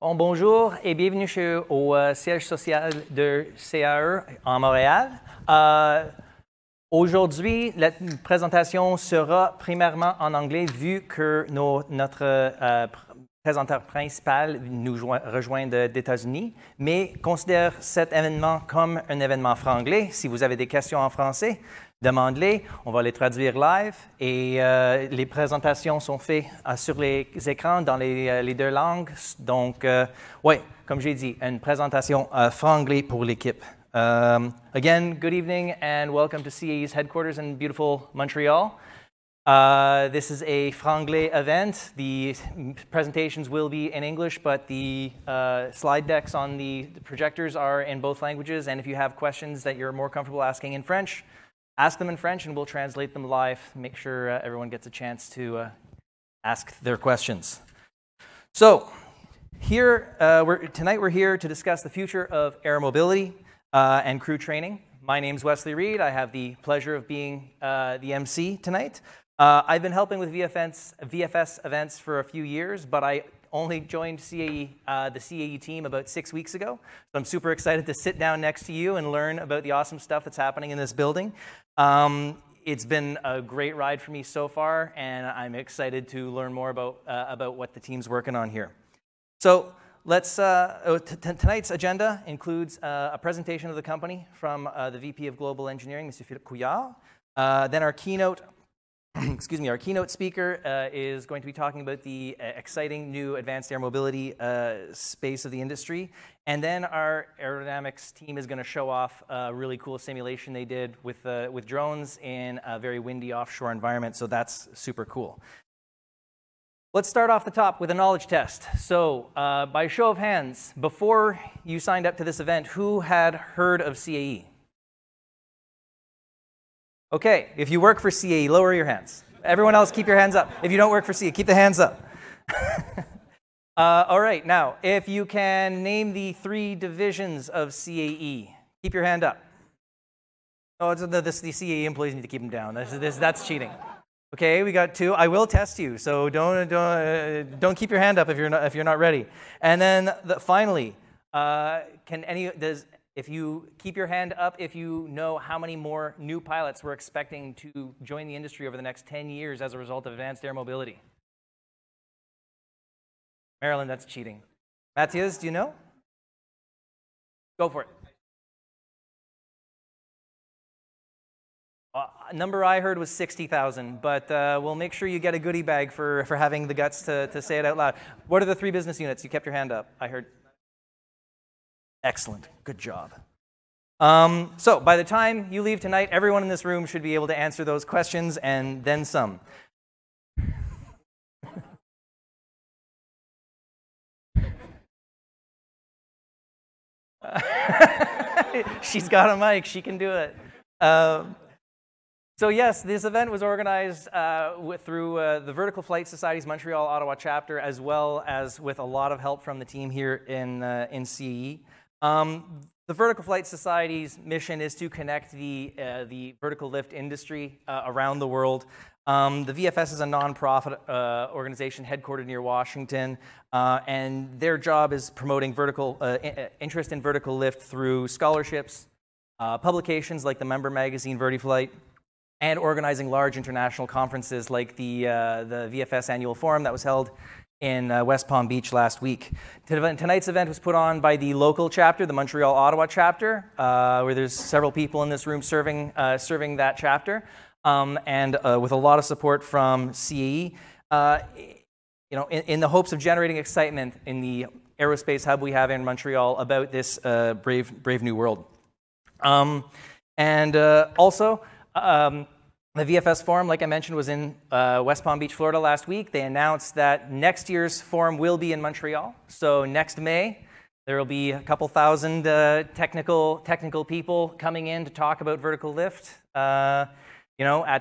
Bonjour et bienvenue au siège social de CAE en Montréal. Aujourd'hui, la présentation sera primairement en anglais vu que notre présentateur principal nous rejoint des États-Unis, mais considère cet événement comme un événement franglais. Si vous avez des questions en français, demandez-les, on va les traduire live et les présentations sont faites sur les écrans dans les deux langues. Donc, oui, comme j'ai dit, une présentation franglais pour l'équipe. Again, good evening and welcome to CAE's headquarters in beautiful Montreal. This is a franglais event. The presentations will be in English, but the slide decks on the projectors are in both languages. And if you have questions that you're more comfortable asking in French, ask them in French and we'll translate them live. Make sure everyone gets a chance to ask their questions. So tonight we're here to discuss the future of air mobility and crew training. My name's Wesley Reed. I have the pleasure of being the MC tonight. I've been helping with VFS events for a few years, but I only joined CAE, the CAE team about 6 weeks ago. So I'm super excited to sit down next to you and learn about the awesome stuff that's happening in this building. It's been a great ride for me so far, and I'm excited to learn more about what the team's working on here. So tonight's agenda includes a presentation of the company from the VP of Global Engineering, Mr. Philippe Couillard. Then our keynote speaker is going to be talking about the exciting new advanced air mobility space of the industry. And then our aerodynamics team is going to show off a really cool simulation they did with drones in a very windy offshore environment. So that's super cool. Let's start off the top with a knowledge test. So by show of hands, before you signed up to this event, who had heard of CAE? Okay, if you work for CAE, lower your hands. Everyone else, keep your hands up. If you don't work for CAE, keep the hands up. All right, now, if you can name the 3 divisions of CAE, keep your hand up. Oh, the CAE employees need to keep them down. That's cheating. Okay, we got 2. I will test you, so don't keep your hand up if you're not ready. And then finally, if you keep your hand up, if you know how many more new pilots we're expecting to join the industry over the next 10 years as a result of advanced air mobility. Marilyn, that's cheating. Matthias, do you know? Go for it. Number I heard was 60,000, but we'll make sure you get a goodie bag for having the guts to say it out loud. What are the 3 business units? You kept your hand up, I heard. Excellent. Good job. So by the time you leave tonight, everyone in this room should be able to answer those questions and then some. She's got a mic. She can do it. So yes, this event was organized through the Vertical Flight Society's Montreal-Ottawa Chapter, as well as with a lot of help from the team here in CAE. The Vertical Flight Society's mission is to connect the vertical lift industry around the world. The VFS is a nonprofit organization headquartered near Washington, and their job is promoting interest in vertical lift through scholarships, publications like the member magazine VertiFlight, and organizing large international conferences like the VFS Annual Forum that was held in West Palm Beach last week. Tonight's event was put on by the local chapter, the Montreal-Ottawa Chapter, where there's several people in this room serving that chapter, and with a lot of support from CAE, in the hopes of generating excitement in the aerospace hub we have in Montreal about this brave new world. Also, the VFS Forum, like I mentioned, was in West Palm Beach, Florida last week. They announced that next year's forum will be in Montreal. So next May, there will be a couple thousand technical people coming in to talk about vertical lift. At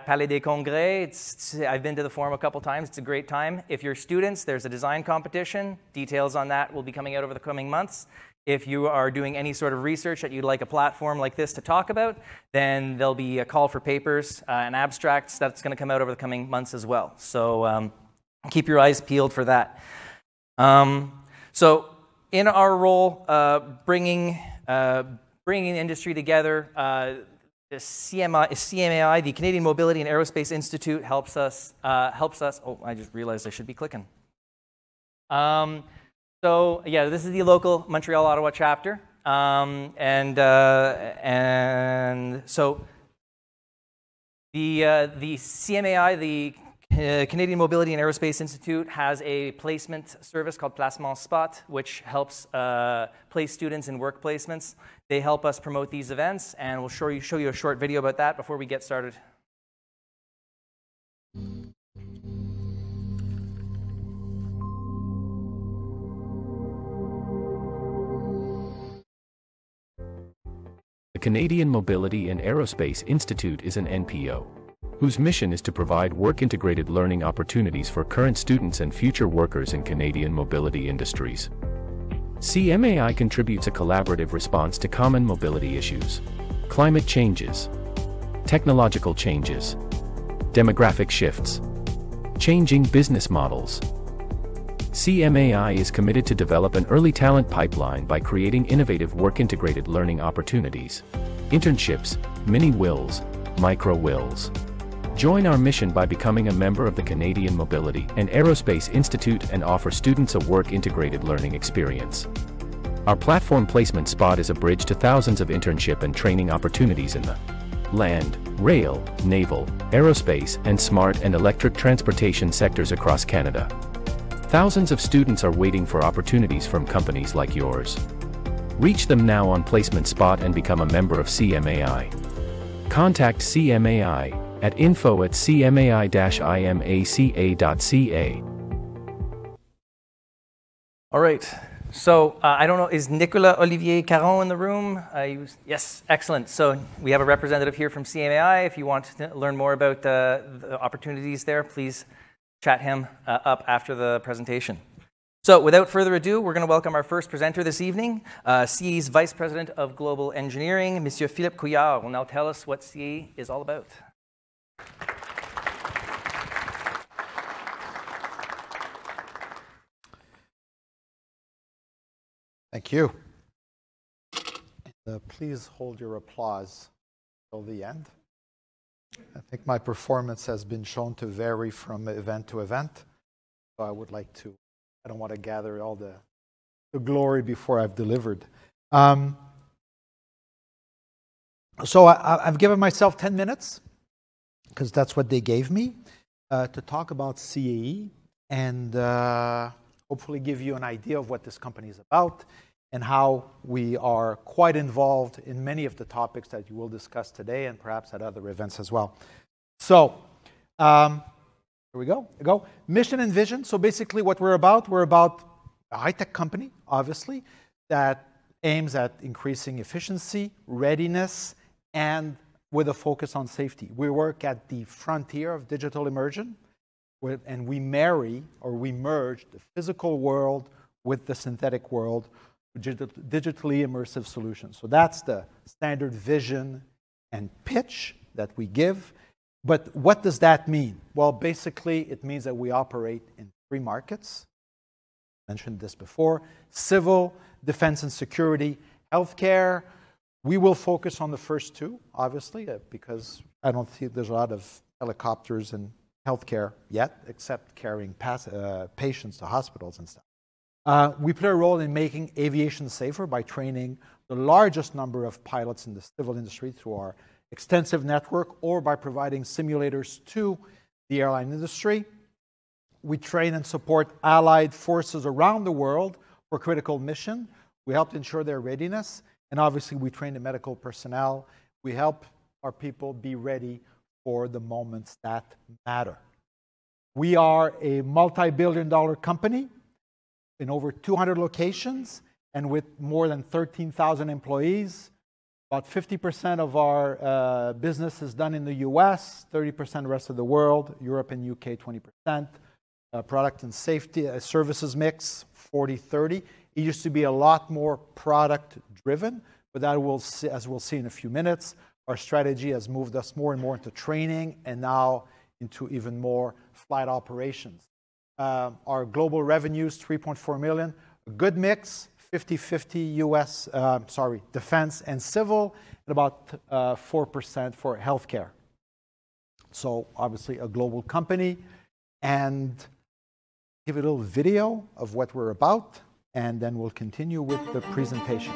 Palais des Congrès. I've been to the forum a couple times. It's a great time. If you're students, there's a design competition. Details on that will be coming out over the coming months. If you are doing any sort of research that you'd like a platform like this to talk about, then there'll be a call for papers and abstracts that's going to come out over the coming months as well. So keep your eyes peeled for that. So in our role, bringing the industry together, the CMAI, the Canadian Mobility and Aerospace Institute, helps us. Oh, I just realized I should be clicking. So yeah, this is the local Montreal-Ottawa chapter, and so the CMAI, the Canadian Mobility and Aerospace Institute, has a placement service called Placement Spot, which helps place students in work placements. They help us promote these events, and we'll show you a short video about that before we get started. The Canadian Mobility and Aerospace Institute is an NPO whose mission is to provide work-integrated learning opportunities for current students and future workers in Canadian mobility industries. CMAI contributes a collaborative response to common mobility issues, climate changes, technological changes, demographic shifts, changing business models. CMAI is committed to develop an early talent pipeline by creating innovative work-integrated learning opportunities, internships, mini-wills, micro-wills. Join our mission by becoming a member of the Canadian Mobility and Aerospace Institute and offer students a work-integrated learning experience. Our platform placement spot is a bridge to thousands of internship and training opportunities in the land, rail, naval, aerospace, and smart and electric transportation sectors across Canada. Thousands of students are waiting for opportunities from companies like yours. Reach them now on Placement Spot and become a member of CMAI. Contact CMAI at info@cmai-imaca.ca. All right. So I don't know, is Nicolas Olivier Caron in the room? Yes, excellent. So we have a representative here from CMAI. If you want to learn more about the opportunities there, please chat him up after the presentation. So without further ado, we're going to welcome our first presenter this evening, CAE's Vice President of Global Engineering, Monsieur Philippe Couillard, will now tell us what CAE is all about. Thank you. Please hold your applause till the end. I think my performance has been shown to vary from event to event. So I would like to, I don't want to gather all the glory before I've delivered. So I've given myself 10 minutes, because that's what they gave me, to talk about CAE and hopefully give you an idea of what this company is about and how we are quite involved in many of the topics that you will discuss today and perhaps at other events as well. So, here we go. Mission and vision. So basically what we're about a high-tech company, obviously, that aims at increasing efficiency, readiness, and with a focus on safety. We work at the frontier of digital immersion, and we marry or we merge the physical world with the synthetic world, digitally immersive solutions. So that's the standard vision and pitch that we give. But what does that mean? Well, basically, it means that we operate in 3 markets. I mentioned this before: civil, defense and security, healthcare. We will focus on the first 2, obviously, because I don't think there's a lot of helicopters in healthcare yet, except carrying patients to hospitals and stuff. We play a role in making aviation safer by training the largest number of pilots in the civil industry through our extensive network, or by providing simulators to the airline industry. We train and support allied forces around the world for critical mission. We help to ensure their readiness. And obviously, we train the medical personnel. We help our people be ready for the moments that matter. We are a multi-billion-dollar company in over 200 locations and with more than 13,000 employees. About 50% of our business is done in the US, 30% the rest of the world, Europe and UK 20%. Product and safety services mix, 40-30. It used to be a lot more product-driven, but that as we'll see in a few minutes, our strategy has moved us more and more into training and now into even more flight operations. Our global revenues, $3.4 million. A good mix, 50-50 US, defense and civil, and about 4% for healthcare. So obviously a global company. And give a little video of what we're about, and then we'll continue with the presentation.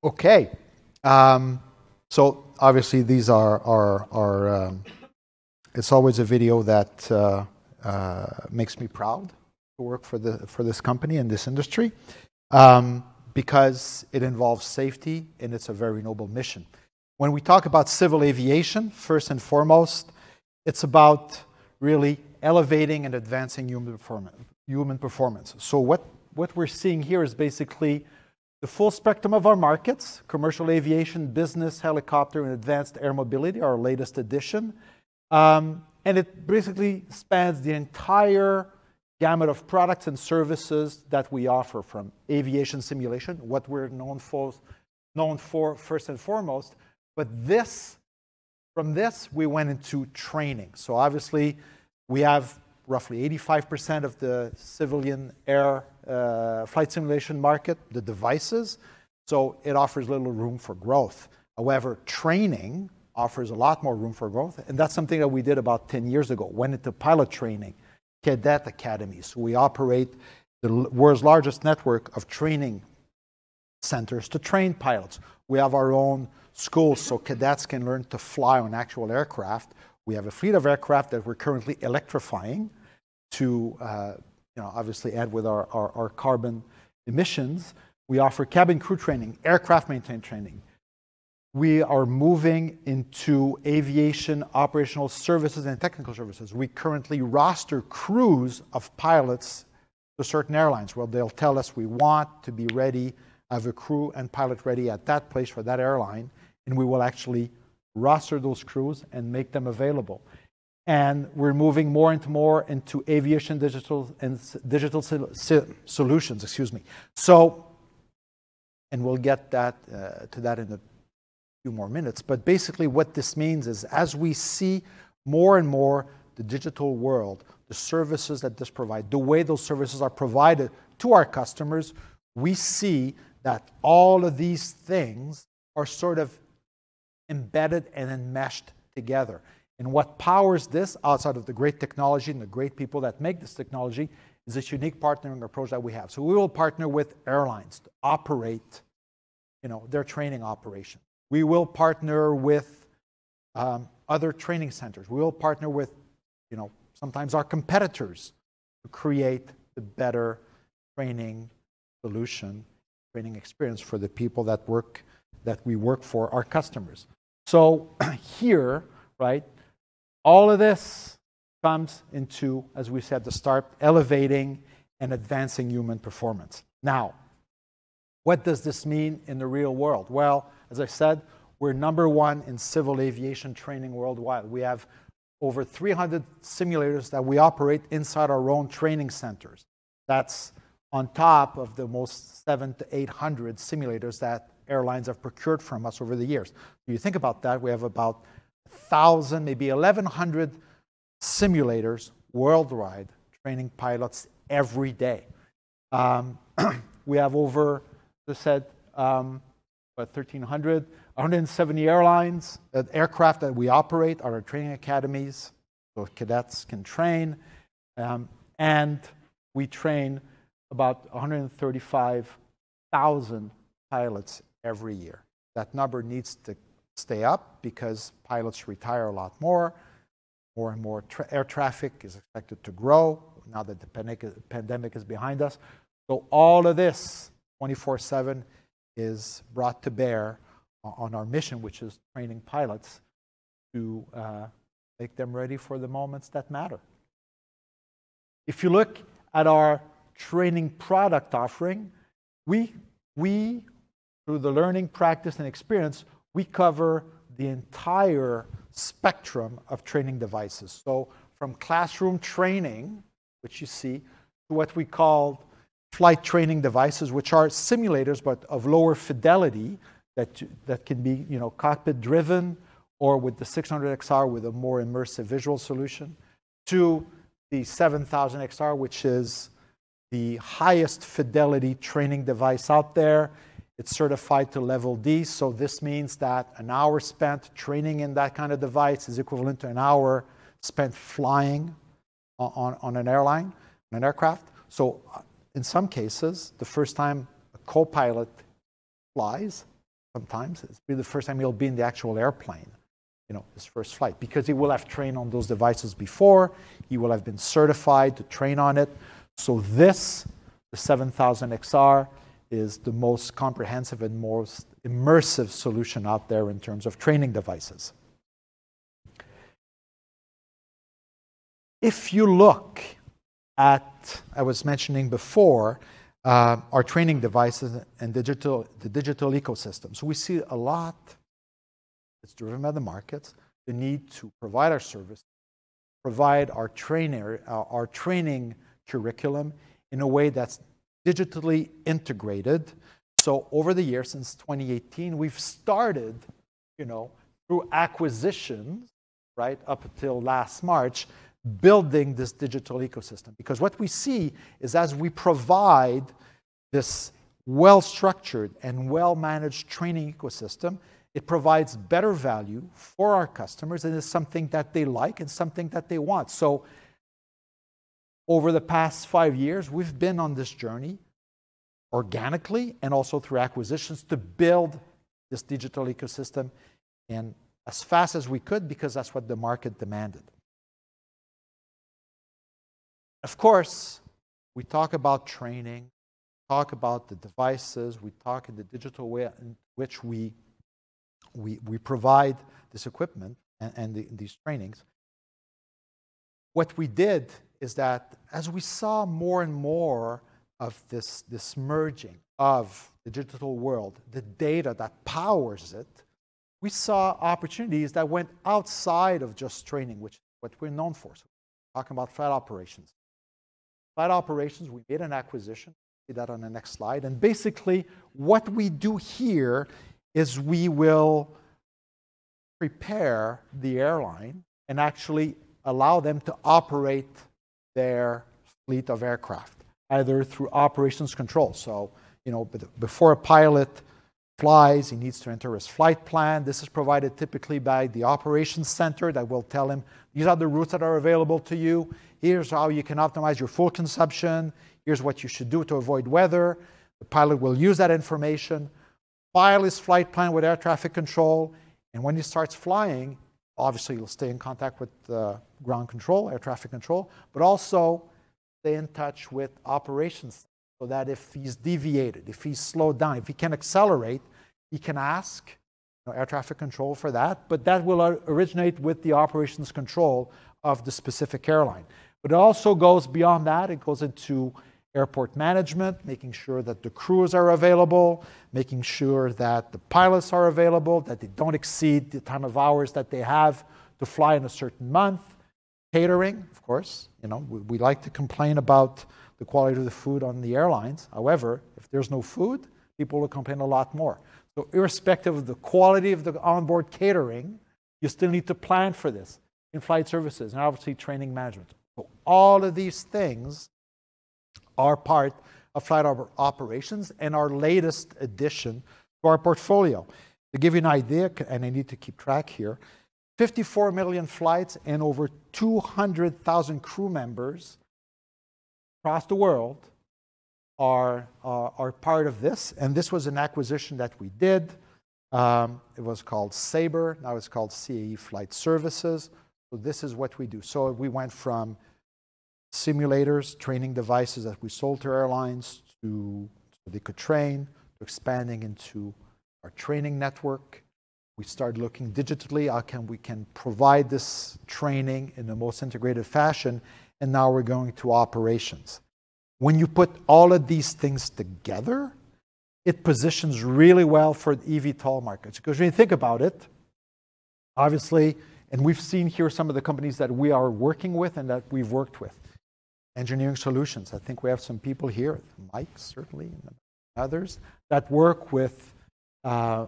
Okay, so obviously these are it's always a video that makes me proud to work for this company and this industry, because it involves safety and it's a very noble mission. When we talk about civil aviation, first and foremost, it's about really elevating and advancing human performance. So what we're seeing here is basically the full spectrum of our markets: commercial aviation, business, helicopter, and advanced air mobility, our latest edition. And it basically spans the entire gamut of products and services that we offer, from aviation simulation, what we're known for first and foremost. But from this, we went into training. So obviously, we have roughly 85% of the civilian air flight simulation market, the devices. So it offers little room for growth. However, training offers a lot more room for growth. And that's something that we did about 10 years ago. Went into pilot training, cadet academies. So we operate the world's largest network of training centers to train pilots. We have our own schools so cadets can learn to fly on actual aircraft. We have a fleet of aircraft that we're currently electrifying to obviously add with our carbon emissions. We offer cabin crew training, aircraft maintenance training. We are moving into aviation operational services and technical services. We currently roster crews of pilots to certain airlines where they'll tell us we want to be ready, have a crew and pilot ready at that place for that airline, and we will actually roster those crews and make them available. And we're moving more into aviation digital solutions, excuse me. So, and we'll get to that in a few more minutes. But basically what this means is, as we see more and more the digital world, the services that this provides, the way those services are provided to our customers, we see that all of these things are sort of embedded and enmeshed together. And what powers this, outside of the great technology and the great people that make this technology, is this unique partnering approach that we have. So we will partner with airlines to operate, their training operation. We will partner with other training centers. We will partner with, sometimes our competitors to create the better training solution, training experience for the people that we work for, our customers. So here, right, all of this comes into, as we said at the start, elevating and advancing human performance. Now, what does this mean in the real world? Well, as I said, we're #1 in civil aviation training worldwide. We have over 300 simulators that we operate inside our own training centers. That's on top of the most 700 to 800 simulators that airlines have procured from us over the years. If you think about that, we have about 1,000, maybe 1,100 simulators worldwide training pilots every day. We have over, as I said, 1,300, 170 airlines, aircraft that we operate are our training academies, so cadets can train. And we train about 135,000 pilots every year. That number needs to stay up because pilots retire a lot more. More and more air traffic is expected to grow now that the pandemic is behind us. So all of this, 24/7, is brought to bear on our mission, which is training pilots to make them ready for the moments that matter. If you look at our training product offering, we through the learning, practice, and experience, we cover the entire spectrum of training devices. So from classroom training, which you see, to what we call flight training devices, which are simulators but of lower fidelity that can be, cockpit driven, or with the 600XR with a more immersive visual solution, to the 7000XR, which is the highest fidelity training device out there. It's certified to level D, so this means that an hour spent training in that kind of device is equivalent to an hour spent flying on an airline, on an aircraft. So in some cases, the first time a co-pilot flies, sometimes it's the first time he'll be in the actual airplane, his first flight, because he will have trained on those devices before, he will have been certified to train on it. So this, the 7000XR, is the most comprehensive and most immersive solution out there in terms of training devices. If you look at, I was mentioning before, our training devices and the digital ecosystem. So we see a lot, it's driven by the markets, the need to provide our service, provide our training curriculum in a way that's digitally integrated. So over the years, since 2018, we've started, through acquisitions, right, up until last March, building this digital ecosystem. Because what we see is as we provide this well-structured and well-managed training ecosystem, it provides better value for our customers, and it's something that they like and something that they want. So over the past 5 years, we've been on this journey organically and also through acquisitions to build this digital ecosystem, and as fast as we could, because that's what the market demanded. Of course, we talk about training, talk about the devices, we talk in the digital way in which we provide this equipment and these trainings. What we did is that as we saw more and more of this merging of the digital world, the data that powers it, we saw opportunities that went outside of just training, which is what we're known for. So we're talking about flight operations. Flight operations, we made an acquisition. See that on the next slide. And basically, what we do here is we will prepare the airline and actually allow them to operate their fleet of aircraft, either through operations control. So, before a pilot flies, he needs to enter his flight plan. This is provided typically by the operations center that will tell him, these are the routes that are available to you. Here's how you can optimize your fuel consumption. Here's what you should do to avoid weather. The pilot will use that information, file his flight plan with air traffic control, and when he starts flying, obviously he'll stay in contact with ground control, air traffic control, but also stay in touch with operations so that if he's deviated, if he's slowed down, if he can accelerate, he can ask air traffic control for that, but that will originate with the operations control of the specific airline. But it also goes beyond that. It goes into airport management, making sure that the crews are available, making sure that the pilots are available, that they don't exceed the time of hours that they have to fly in a certain month. Catering, of course, we like to complain about the quality of the food on the airlines. However, if there's no food, people will complain a lot more. So irrespective of the quality of the onboard catering, you still need to plan for this in flight services and obviously training management. So all of these things are part of flight operations and our latest addition to our portfolio. To give you an idea, and I need to keep track here, 54 million flights and over 200,000 crew members across the world are part of this. And this was an acquisition that we did. It was called Sabre. Now it's called CAE Flight Services. So this is what we do. So we went from simulators, training devices that we sold to airlines so they could train, to expanding into our training network. We started looking digitally, we can provide this training in the most integrated fashion, and now we're going to operations. When you put all of these things together, it positions really well for the eVTOL markets. Because when you think about it, obviously, and we've seen here some of the companies that we are working with and that we've worked with. Engineering Solutions, I think we have some people here, Mike certainly, and others, that work with, I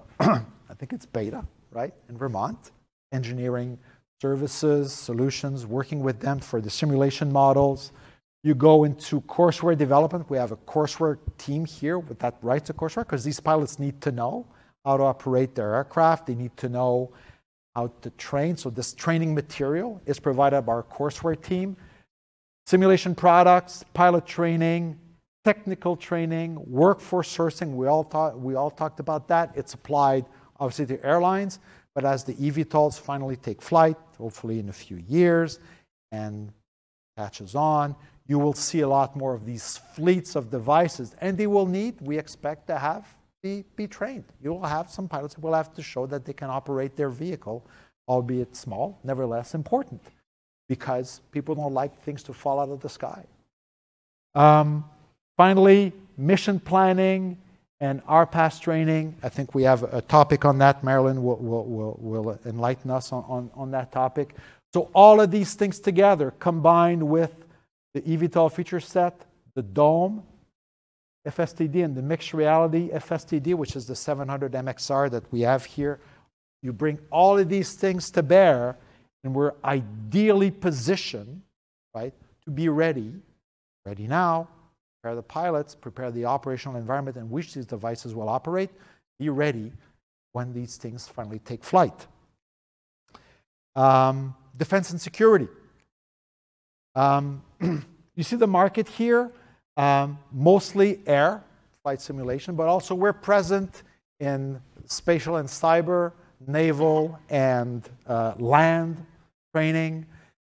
think it's Beta, right, in Vermont, engineering services, solutions, working with them for the simulation models. You go into courseware development. We have a courseware team here that writes a courseware because these pilots need to know how to operate their aircraft. They need to know how to train. So this training material is provided by our courseware team. Simulation products, pilot training, technical training, workforce sourcing. We all talked about that. It's applied obviously to airlines, but as the eVTOLs finally take flight, hopefully in a few years, and catches on, you will see a lot more of these fleets of devices, and they will need, we expect, to be trained. You will have some pilots who will have to show that they can operate their vehicle, albeit small, nevertheless important, because people don't like things to fall out of the sky. Finally, mission planning and RPAS training. I think we have a topic on that. Marilyn will enlighten us on that topic. So all of these things together, combined with the eVTOL feature set, the dome, FSTD, and the mixed reality FSTD, which is the 700 MXR that we have here. You bring all of these things to bear, and we're ideally positioned, right, to be ready now, prepare the pilots, prepare the operational environment in which these devices will operate, be ready when these things finally take flight. Defense and security. You see the market here, mostly air, flight simulation, but also we're present in spatial and cyber, naval and land training.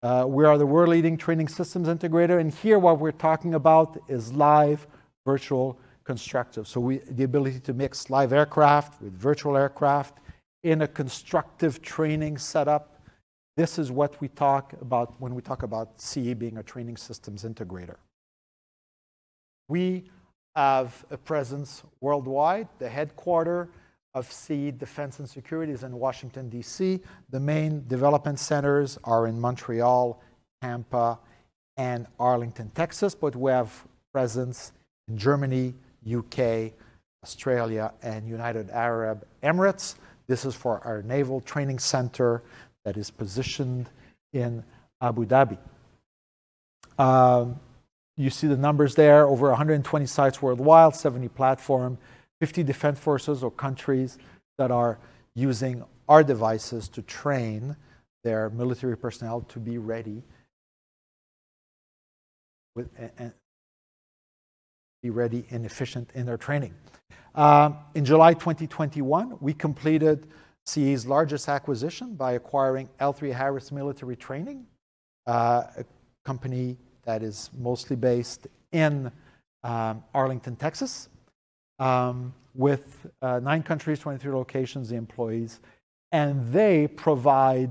We are the world-leading training systems integrator, and here what we're talking about is live virtual constructive. So the ability to mix live aircraft with virtual aircraft in a constructive training setup. This is what we talk about when we talk about CAE being a training systems integrator. We have a presence worldwide. The headquarters of CAE Defense and Security is in Washington, D.C. The main development centers are in Montreal, Tampa, and Arlington, Texas, but we have presence in Germany, UK, Australia, and United Arab Emirates. This is for our Naval Training Center that is positioned in Abu Dhabi. You see the numbers there, over 120 sites worldwide, 70 platforms, 50 defense forces or countries that are using our devices to train their military personnel to be ready and be ready and efficient in their training. In July 2021, we completed CAE's largest acquisition by acquiring L3Harris Military Training, a company that is mostly based in Arlington, Texas, with 9 countries, 23 locations, the employees, and they provide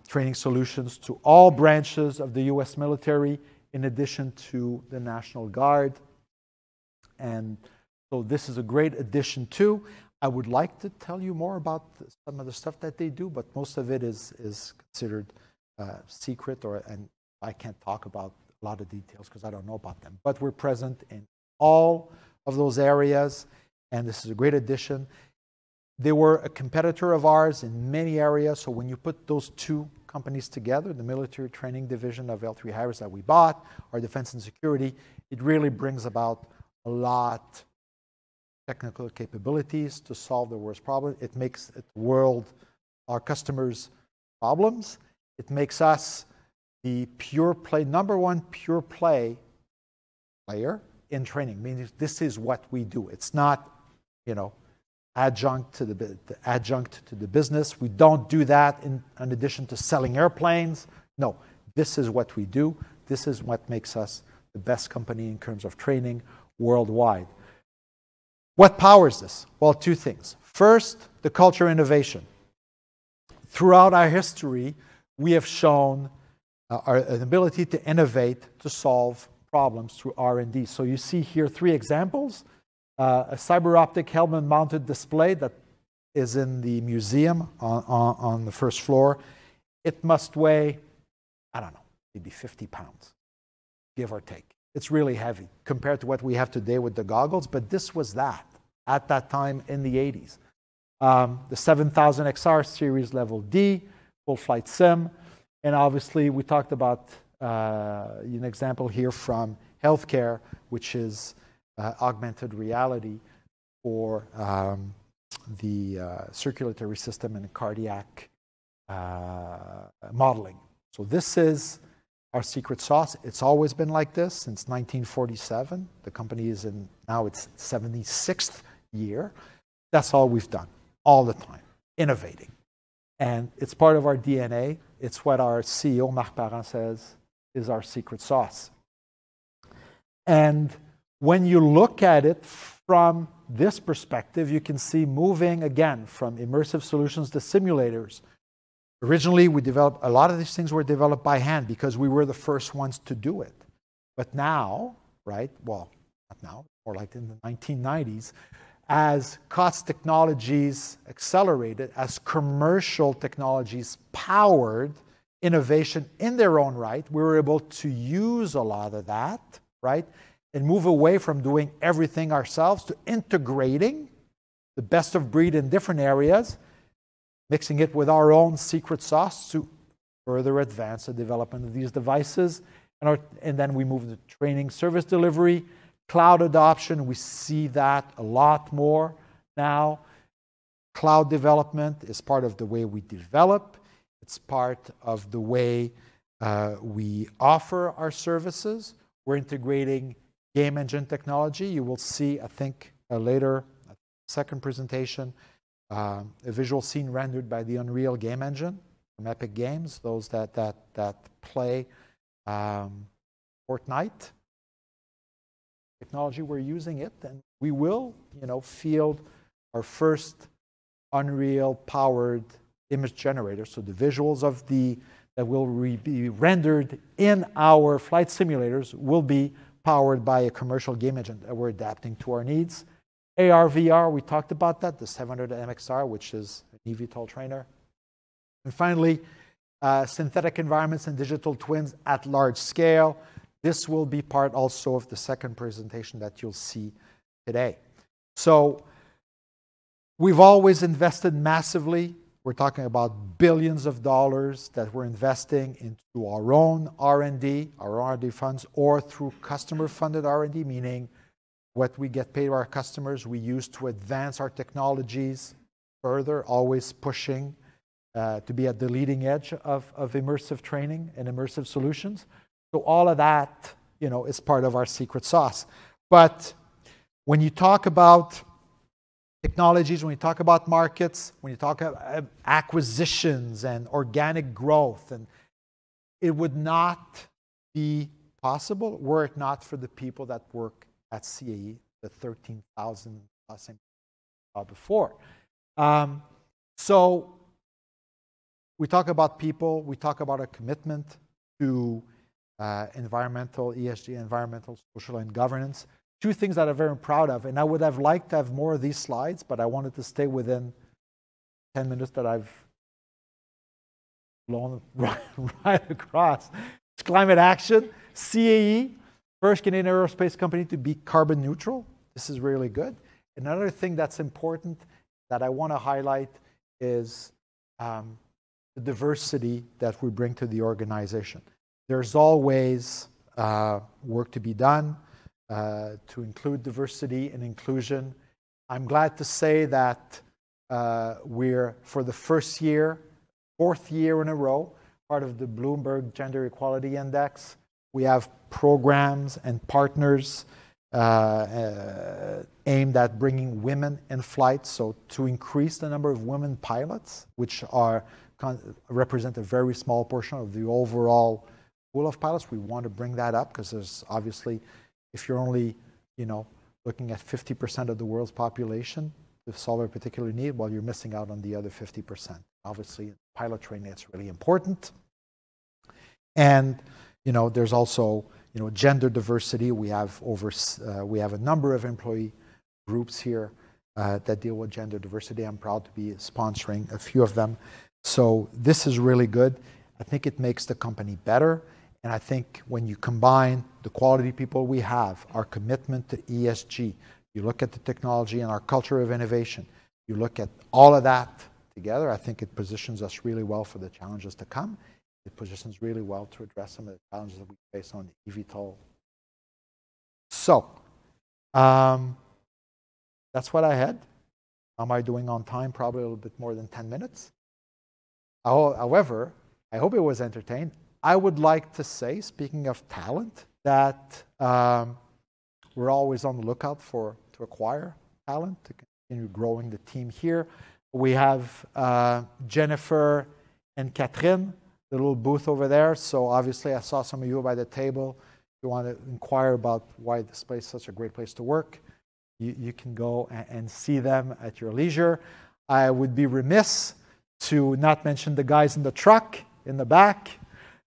training solutions to all branches of the U.S. military, in addition to the National Guard. And so this is a great addition too. I would like to tell you more about some of the stuff that they do, but most of it is considered secret, and I can't talk about a lot of details because I don't know about them. But we're present in all of those areas, and this is a great addition. They were a competitor of ours in many areas, so when you put those two companies together, the military training division of L3Harris that we bought, our defense and security, it really brings about a lot technical capabilities to solve the world's problem. It makes it our customers' problems. It makes us the pure play, number one pure play player in training. Meaning this is what we do. It's not, adjunct to the business. We don't do that in addition to selling airplanes. No, this is what we do. This is what makes us the best company in terms of training worldwide. What powers this? Well, two things. First, the culture of innovation. Throughout our history, we have shown an ability to innovate, to solve problems through R&D. So you see here 3 examples. A cyber optic helmet-mounted display that is in the museum on the first floor. It must weigh, I don't know, maybe 50 pounds, give or take. It's really heavy compared to what we have today with the goggles, but this was that at that time in the 80s. The 7000 XR series level D, full flight sim, and obviously we talked about an example here from healthcare, which is augmented reality for the circulatory system and cardiac modeling. So this is our secret sauce. It's always been like this since 1947. The company is in now its 76th year. That's all we've done, all the time, innovating. And it's part of our DNA. It's what our CEO, Marc Parent, says is our secret sauce. And when you look at it from this perspective, you can see moving again from immersive solutions to simulators. Originally, we developed a lot of these things were developed by hand because we were the first ones to do it. But now, right? Well, not now, more like in the 1990s, as COTS technologies accelerated, as commercial technologies powered innovation in their own right, we were able to use a lot of that, right? And move away from doing everything ourselves to integrating the best of breed in different areas, mixing it with our own secret sauce to further advance the development of these devices. And then we move to training, service delivery, cloud adoption. We see that a lot more now. Cloud development is part of the way we develop. It's part of the way we offer our services. We're integrating game engine technology. You will see, I think, later, a second presentation, a visual scene rendered by the Unreal game engine from Epic Games, those that play Fortnite. Technology, we're using it, and we will, field our first Unreal-powered image generator. So the visuals of that will be rendered in our flight simulators will be powered by a commercial game engine that we're adapting to our needs. AR, VR, we talked about that, the 700 MXR, which is an eVTOL trainer. And finally, synthetic environments and digital twins at large scale. This will be part also of the second presentation that you'll see today. So we've always invested massively. We're talking about billions of dollars that we're investing into our own R&D, our R&D funds, or through customer-funded R&D, meaning what we get paid by our customers, we use to advance our technologies further, always pushing to be at the leading edge of immersive training and immersive solutions. So all of that, is part of our secret sauce. But when you talk about technologies, when you talk about markets, when you talk about acquisitions and organic growth, and it would not be possible were it not for the people that work at CAE, the 13,000 plus before. So we talk about people, we talk about a commitment to environmental, ESG, environmental, social, and governance. 2 things that I'm very proud of, and I would have liked to have more of these slides, but I wanted to stay within 10 minutes that I've blown right across. It's climate action. CAE, first Canadian aerospace company to be carbon neutral. This is really good. Another thing that's important that I want to highlight is the diversity that we bring to the organization. There's always work to be done to include diversity and inclusion. I'm glad to say that we're, for the fourth year in a row, part of the Bloomberg Gender Equality Index. We have programs and partners aimed at bringing women in flight, so to increase the number of women pilots, which represent a very small portion of the overall pool of pilots. We want to bring that up because there's obviously, if you're only, looking at 50% of the world's population to solve a particular need, well, you're missing out on the other 50%. Obviously, pilot training, it's really important. And, there's also, gender diversity. We have a number of employee groups here that deal with gender diversity. I'm proud to be sponsoring a few of them. So this is really good. I think it makes the company better. And I think when you combine the quality people we have, our commitment to ESG, you look at the technology and our culture of innovation, you look at all of that together, I think it positions us really well for the challenges to come. It positions really well to address some of the challenges that we face on the eVTOL. So, that's what I had. How am I doing on time? Probably a little bit more than 10 minutes. However, I hope it was entertaining. I would like to say, speaking of talent, that we're always on the lookout to acquire talent, to continue growing the team here. We have Jennifer and Catherine, the little booth over there. So obviously I saw some of you by the table. If you want to inquire about why this place is such a great place to work, you can go and see them at your leisure. I would be remiss to not mention the guys in the truck in the back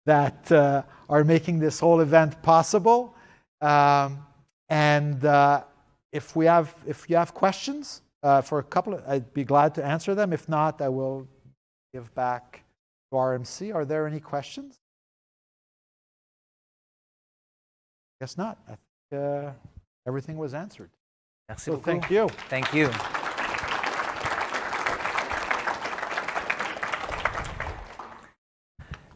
that are making this whole event possible. If you have questions for a couple, I'd be glad to answer them. If not, I will give back to RMC. Are there any questions? Guess not. I think everything was answered. Merci beaucoup. Thank you. Thank you.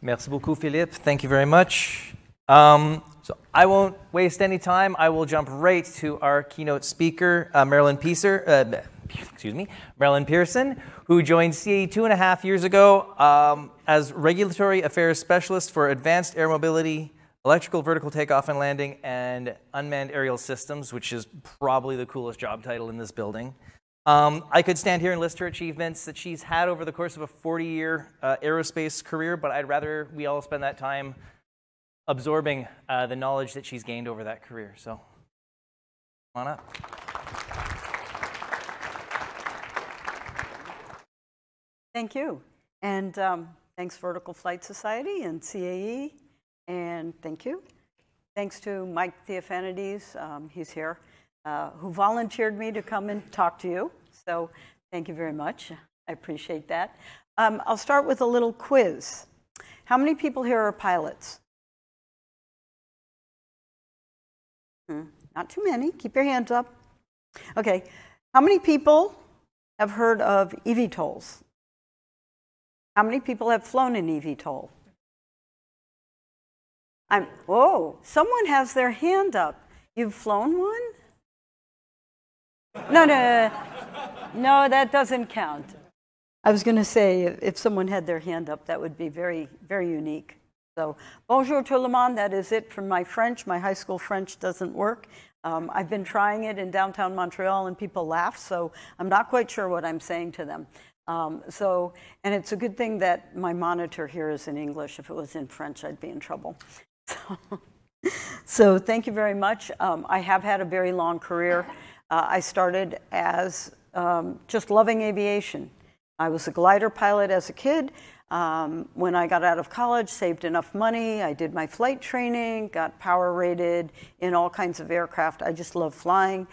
Merci beaucoup, Philippe. Thank you very much. So I won't waste any time. I will jump right to our keynote speaker, Marilyn Pearson, who joined CAE 2.5 years ago as Regulatory Affairs Specialist for Advanced Air Mobility, Electrical Vertical Takeoff and Landing, and Unmanned Aerial Systems, which is probably the coolest job title in this building. I could stand here and list her achievements that she's had over the course of a 40-year aerospace career, but I'd rather we all spend that time absorbing the knowledge that she's gained over that career. So, come on up. Thank you. And thanks Vertical Flight Society and CAE. And thank you. Thanks to Mike Theophanides, he's here, who volunteered me to come and talk to you. So thank you very much. I appreciate that. I'll start with a little quiz. How many people here are pilots? Not too many. Keep your hands up. Okay. How many people have heard of eVTOLs? How many people have flown an eVTOL? Whoa, someone has their hand up. You've flown one? No, that doesn't count. I was going to say, if someone had their hand up, that would be very, very unique. So, bonjour tout le monde, that is it from my French. My high school French doesn't work. I've been trying it in downtown Montreal, and people laugh, so I'm not quite sure what I'm saying to them. And it's a good thing that my monitor here is in English. If it was in French, I'd be in trouble. So thank you very much. I have had a very long career. I started as just loving aviation. I was a glider pilot as a kid. When I got out of college, saved enough money. I did my flight training, got power rated in all kinds of aircraft. I just love flying.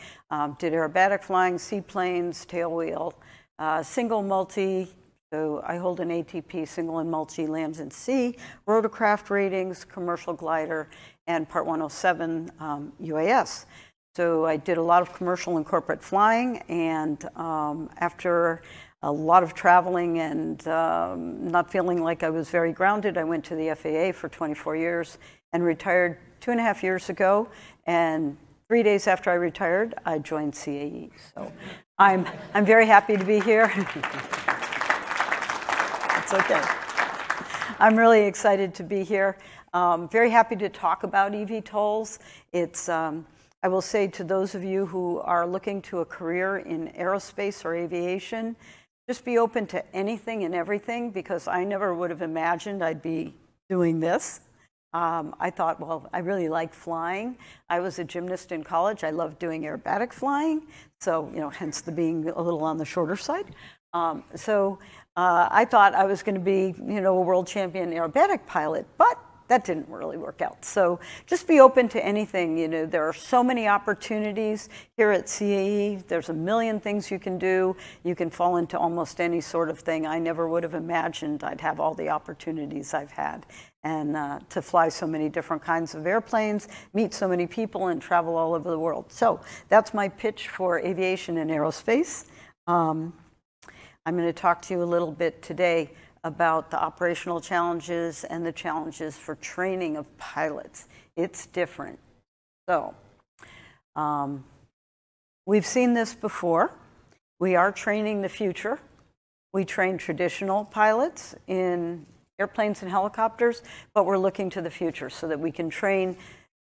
Did aerobatic flying, seaplanes, tailwheel, single, multi, So I hold an ATP single and multi lands and sea, rotorcraft ratings, commercial glider, and Part 107 UAS. So I did a lot of commercial and corporate flying, and after a lot of traveling and not feeling like I was very grounded, I went to the FAA for 24 years and retired 2.5 years ago. And 3 days after I retired, I joined CAE. So I'm very happy to be here. It's okay. I'm really excited to be here. Very happy to talk about eVTOLs. It's, I will say to those of you who are looking to a career in aerospace or aviation, just be open to anything and everything, because I never would have imagined I'd be doing this. I thought, well, I really like flying. I was a gymnast in college. I loved doing aerobatic flying, so hence the being a little on the shorter side. I thought I was going to be, a world champion aerobatic pilot, but that didn't really work out. So just be open to anything. There are so many opportunities here at CAE. There's a million things you can do. You can fall into almost any sort of thing. I never would have imagined I'd have all the opportunities I've had, and to fly so many different kinds of airplanes, meet so many people, and travel all over the world. So that's my pitch for aviation and aerospace. I'm going to talk to you a little bit today about the operational challenges and the challenges for training of pilots. It's different. So we've seen this before. We are training the future. We train traditional pilots in airplanes and helicopters, but we're looking to the future so that we can train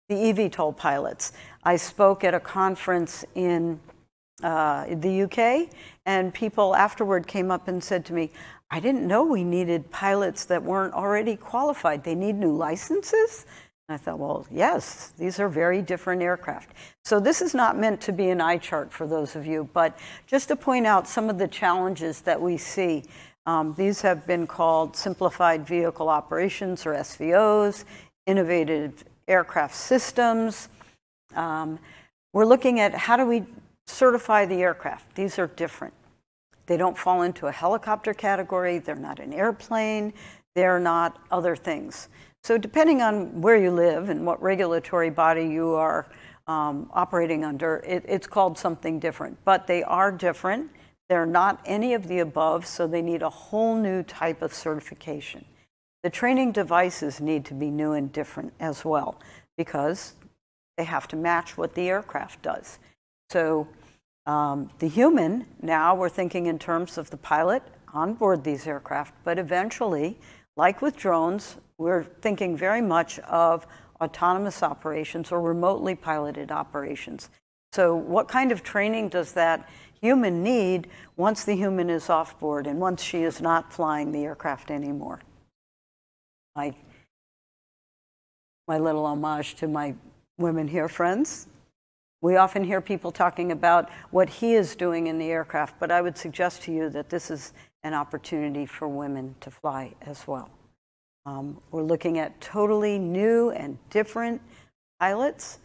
the eVTOL pilots. I spoke at a conference in the UK, and people afterward came up and said to me, I didn't know we needed pilots that weren't already qualified. They need new licenses? And I thought, well, yes, these are very different aircraft. So this is not meant to be an eye chart for those of you, but just to point out some of the challenges that we see. These have been called simplified vehicle operations, or SVOs, innovative aircraft systems. We're looking at how do we certify the aircraft. These are different. They don't fall into a helicopter category. They're not an airplane. They're not other things. So depending on where you live and what regulatory body you are operating under, it's called something different. But they are different. They're not any of the above, so they need a whole new type of certification. The training devices need to be new and different as well, because they have to match what the aircraft does. So the human, now we're thinking in terms of the pilot on board these aircraft, but eventually, like with drones, we're thinking very much of autonomous operations or remotely piloted operations. So what kind of training does that human need once the human is off board and once she is not flying the aircraft anymore? My little homage to my women here friends. We often hear people talking about what he is doing in the aircraft, but I would suggest to you that this is an opportunity for women to fly as well. We're looking at totally new and different pilots,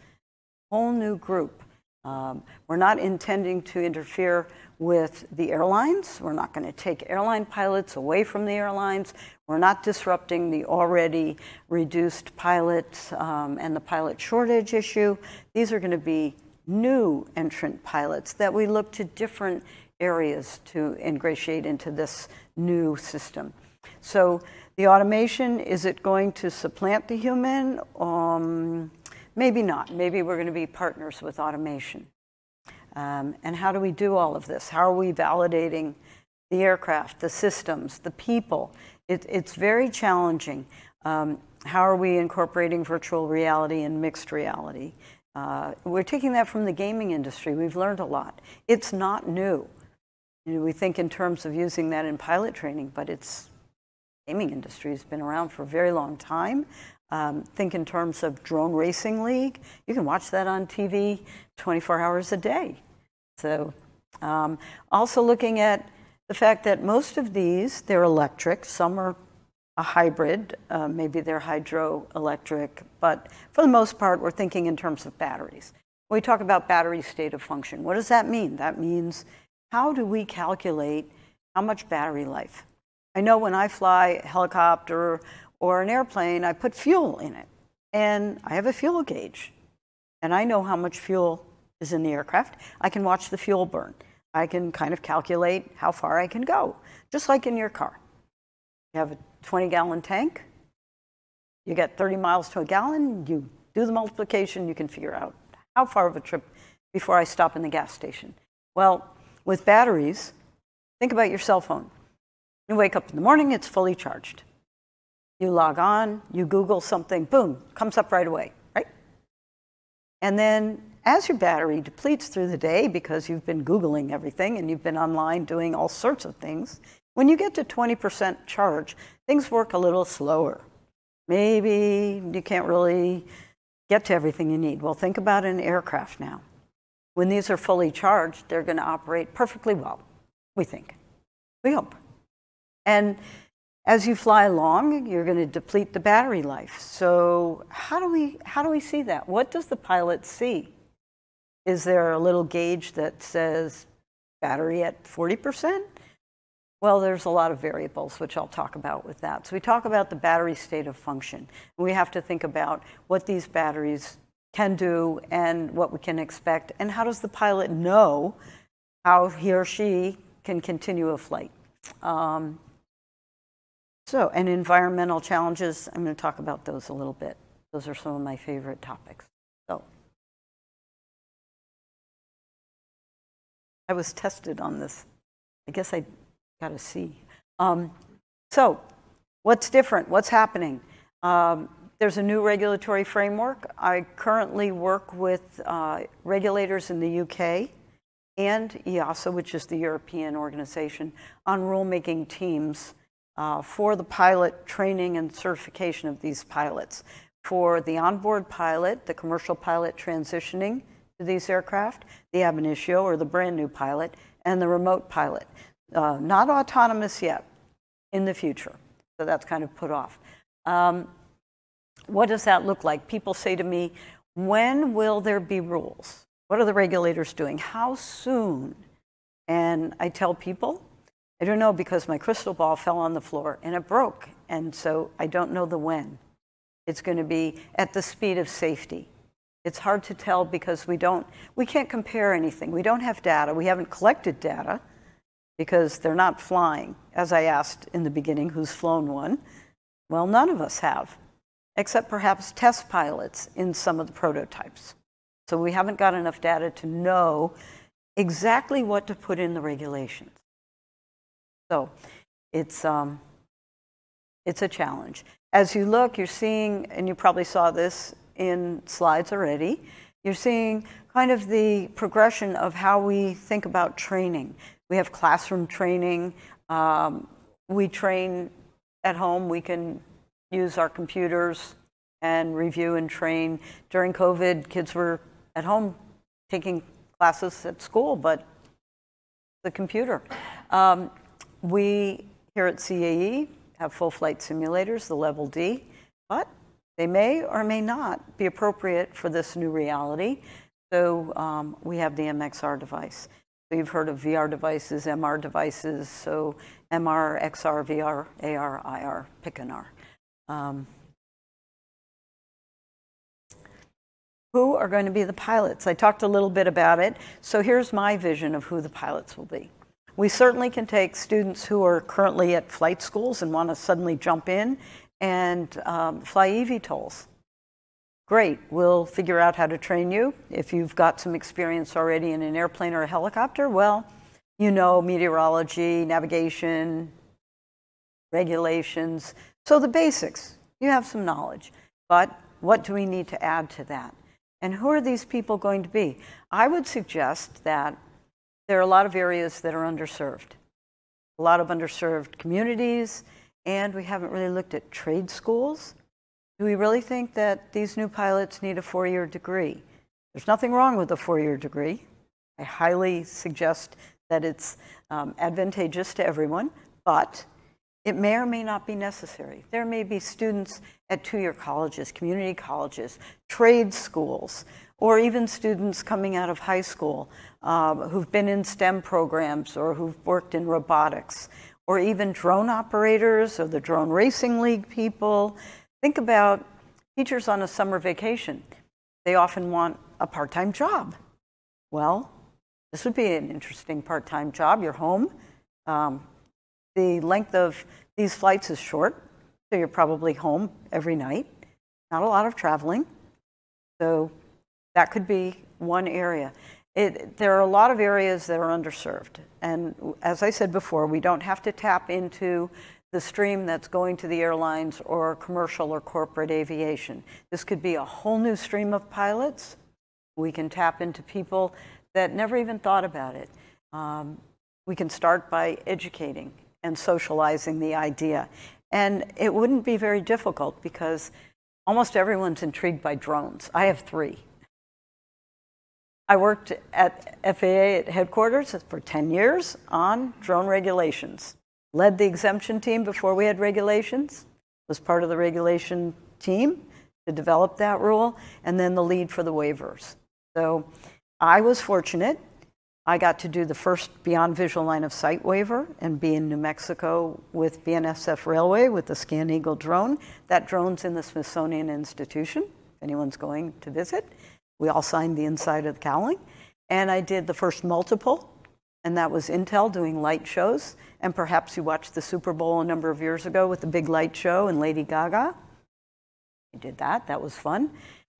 whole new group. We're not intending to interfere with the airlines. We're not going to take airline pilots away from the airlines. We're not disrupting the already reduced pilots and the pilot shortage issue. These are going to be new entrant pilots that we look to different areas to ingratiate into this new system. So the automation, is it going to supplant the human? Maybe not. Maybe we're going to be partners with automation. And how do we do all of this? How are we validating the aircraft, the systems, the people? It's very challenging. How are we incorporating virtual reality and mixed reality? We're taking that from the gaming industry. We've learned a lot. It's not new. We think in terms of using that in pilot training, but gaming industry has been around for a very long time. Think in terms of drone racing league. You can watch that on TV 24 hours a day. So also looking at the fact that most of these, they're electric. Some are a hybrid. Maybe they're hydroelectric. But for the most part, we're thinking in terms of batteries. When we talk about battery state of function, what does that mean? That means how do we calculate how much battery life? I know when I fly a helicopter or an airplane, I put fuel in it. And I have a fuel gauge. And I know how much fuel is in the aircraft. I can watch the fuel burn. I can kind of calculate how far I can go, just like in your car. You have a 20-gallon tank. You get 30 miles to a gallon. You do the multiplication. You can figure out how far of a trip before I stop in the gas station. Well, with batteries, think about your cell phone. You wake up in the morning, it's fully charged. You log on, you Google something, boom, comes up right away, right? And then as your battery depletes through the day because you've been Googling everything and you've been online doing all sorts of things, when you get to 20% charge, things work a little slower. Maybe you can't really get to everything you need. Well, think about an aircraft now. When these are fully charged, they're going to operate perfectly well, we think. We hope. And as you fly along, you're going to deplete the battery life. So how do we see that? What does the pilot see? Is there a little gauge that says battery at 40%? Well, there's a lot of variables, which I'll talk about with that. So we talk about the battery state of function. We have to think about what these batteries can do and what we can expect, and how does the pilot know how he or she can continue a flight. And environmental challenges, I'm going to talk about those a little bit. Those are some of my favorite topics. So I was tested on this. I guess I got a C. So what's different? What's happening? There's a new regulatory framework. I currently work with regulators in the UK and EASA, which is the European organization, on rulemaking teams for the pilot training and certification of these pilots. For the onboard pilot, the commercial pilot transitioning to these aircraft, the ab initio, or the brand new pilot, and the remote pilot. Not autonomous yet, in the future. So that's kind of put off. What does that look like? People say to me, when will there be rules? What are the regulators doing? How soon? And I tell people, I don't know, because my crystal ball fell on the floor and it broke. And so I don't know the when. It's going to be at the speed of safety. It's hard to tell because we can't compare anything. We don't have data. We haven't collected data because they're not flying. As I asked in the beginning, who's flown one? Well, none of us have, except perhaps test pilots in some of the prototypes. So we haven't got enough data to know exactly what to put in the regulations. So it's a challenge. As you look, you're seeing, and you probably saw this in slides already, you're seeing kind of the progression of how we think about training. We have classroom training. We train at home. We can use our computers and review and train. During COVID, kids were at home taking classes at school, but the computer. We here at CAE have full flight simulators, the level D, but they may or may not be appropriate for this new reality. So we have the MXR device. So you've heard of VR devices, MR devices, so MR, XR, VR, AR, IR, pick an R. Who are going to be the pilots? I talked a little bit about it. So here's my vision of who the pilots will be. We certainly can take students who are currently at flight schools and want to suddenly jump in and fly eVTOLs. Great, we'll figure out how to train you. If you've got some experience already in an airplane or a helicopter, well, you know meteorology, navigation, regulations. So the basics, you have some knowledge. But what do we need to add to that? And who are these people going to be? I would suggest that there are a lot of areas that are underserved. A lot of underserved communities, and we haven't really looked at trade schools. Do we really think that these new pilots need a 4-year degree? There's nothing wrong with a 4-year degree. I highly suggest that it's advantageous to everyone, but it may or may not be necessary. There may be students at 2-year colleges, community colleges, trade schools, or even students coming out of high school who've been in STEM programs or who've worked in robotics or even drone operators or the drone racing league people. Think about teachers on a summer vacation. They often want a part-time job. Well, this would be an interesting part-time job. You're home. The length of these flights is short, so you're probably home every night. Not a lot of traveling. So that could be one area. There are a lot of areas that are underserved. And as I said before, we don't have to tap into the stream that's going to the airlines or commercial or corporate aviation. This could be a whole new stream of pilots. We can tap into people that never even thought about it. We can start by educating and socializing the idea. And it wouldn't be very difficult because almost everyone's intrigued by drones. I have 3. I worked at FAA at headquarters for 10 years on drone regulations. Led the exemption team before we had regulations, was part of the regulation team to develop that rule, and then the lead for the waivers. So I was fortunate. I got to do the first Beyond Visual Line of Sight waiver and be in New Mexico with BNSF Railway with the Scan Eagle drone. That drone's in the Smithsonian Institution, if anyone's going to visit. We all signed the inside of the cowling. And I did the first multiple, and that was Intel doing light shows. And perhaps you watched the Super Bowl a number of years ago with the big light show and Lady Gaga. I did that. That was fun.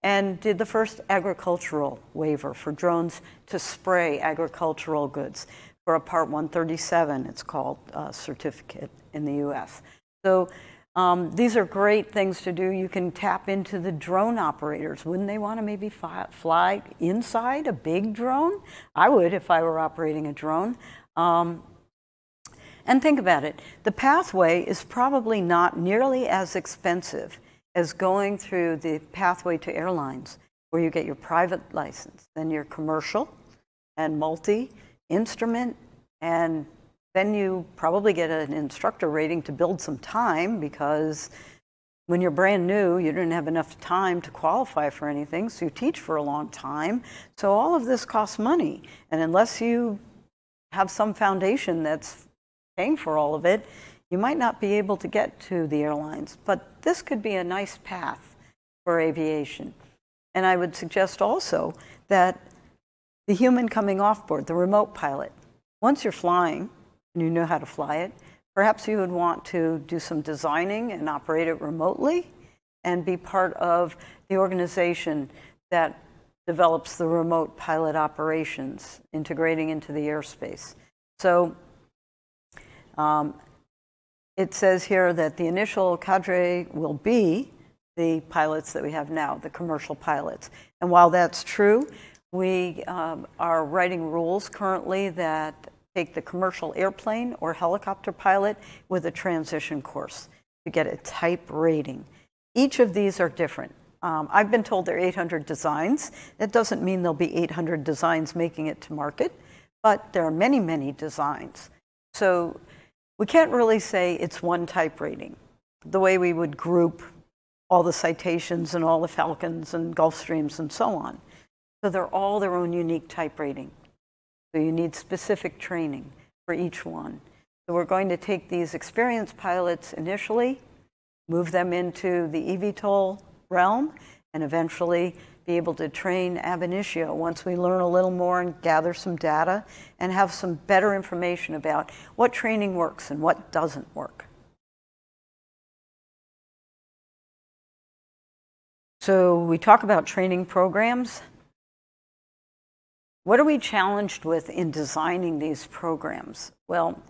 And did the first agricultural waiver for drones to spray agricultural goods for a Part 137, it's called, certificate in the US. So these are great things to do. You can tap into the drone operators. Wouldn't they want to maybe fly inside a big drone? I would if I were operating a drone. And think about it. The pathway is probably not nearly as expensive as going through the pathway to airlines, where you get your private license, then your commercial and multi-instrument, and then you probably get an instructor rating to build some time, because when you're brand new, you didn't have enough time to qualify for anything, so you teach for a long time. So all of this costs money, and unless you have some foundation that's paying for all of it, you might not be able to get to the airlines. But this could be a nice path for aviation. And I would suggest also that the human coming off board, the remote pilot, once you're flying and you know how to fly it, perhaps you would want to do some designing and operate it remotely and be part of the organization that develops the remote pilot operations, integrating into the airspace. So it says here that the initial cadre will be the pilots that we have now, the commercial pilots. And while that's true, we are writing rules currently that take the commercial airplane or helicopter pilot with a transition course to get a type rating. Each of these are different. I've been told there are 800 designs. That doesn't mean there'll be 800 designs making it to market, but there are many, many designs. So we can't really say it's one type rating, the way we would group all the Citations and all the Falcons and Gulfstreams and so on. So they're all their own unique type rating. So you need specific training for each one. So we're going to take these experienced pilots initially, move them into the eVTOL realm, and eventually be able to train ab initio once we learn a little more and gather some data and have some better information about what training works and what doesn't work. So we talk about training programs. What are we challenged with in designing these programs? Well,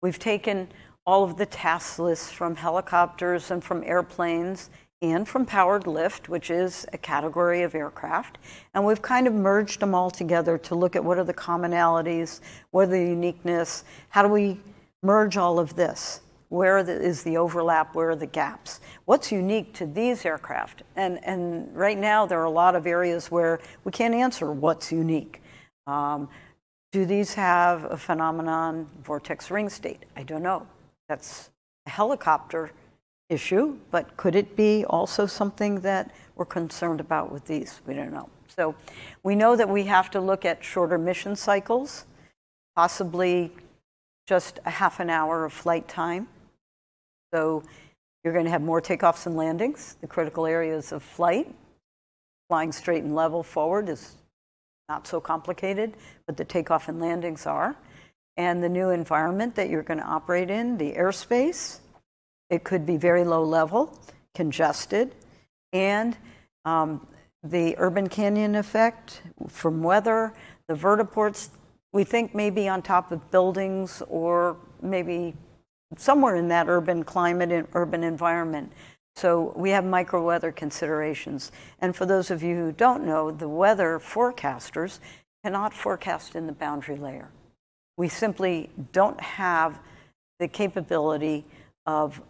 we've taken all of the task lists from helicopters and from airplanes and from powered lift, which is a category of aircraft. And we've kind of merged them all together to look at what are the commonalities, what are the uniqueness, how do we merge all of this? Where is the overlap, where are the gaps? What's unique to these aircraft? And right now there are a lot of areas where we can't answer what's unique. Do these have a phenomenon, vortex ring state? I don't know. That's a helicopter issue, but could it be also something that we're concerned about with these? We don't know. So we know that we have to look at shorter mission cycles, possibly just a half an hour of flight time. So you're going to have more takeoffs and landings. The critical areas of flight, flying straight and level forward is not so complicated, but the takeoff and landings are. And the new environment that you're going to operate in, the airspace, it could be very low level, congested, and the urban canyon effect from weather, the vertiports, we think maybe on top of buildings or maybe somewhere in that urban climate and urban environment. So we have micro-weather considerations. And for those of you who don't know, the weather forecasters cannot forecast in the boundary layer. We simply don't have the capability of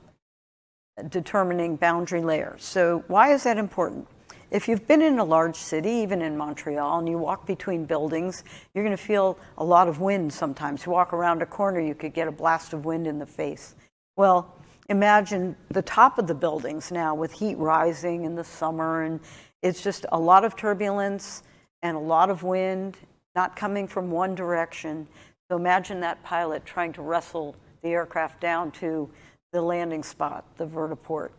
determining boundary layers. So why is that important? If you've been in a large city, even in Montreal, and you walk between buildings, you're going to feel a lot of wind sometimes. You walk around a corner, you could get a blast of wind in the face. Well, imagine the top of the buildings now with heat rising in the summer, and it's just a lot of turbulence and a lot of wind, not coming from one direction. So imagine that pilot trying to wrestle the aircraft down to the landing spot, the vertiport.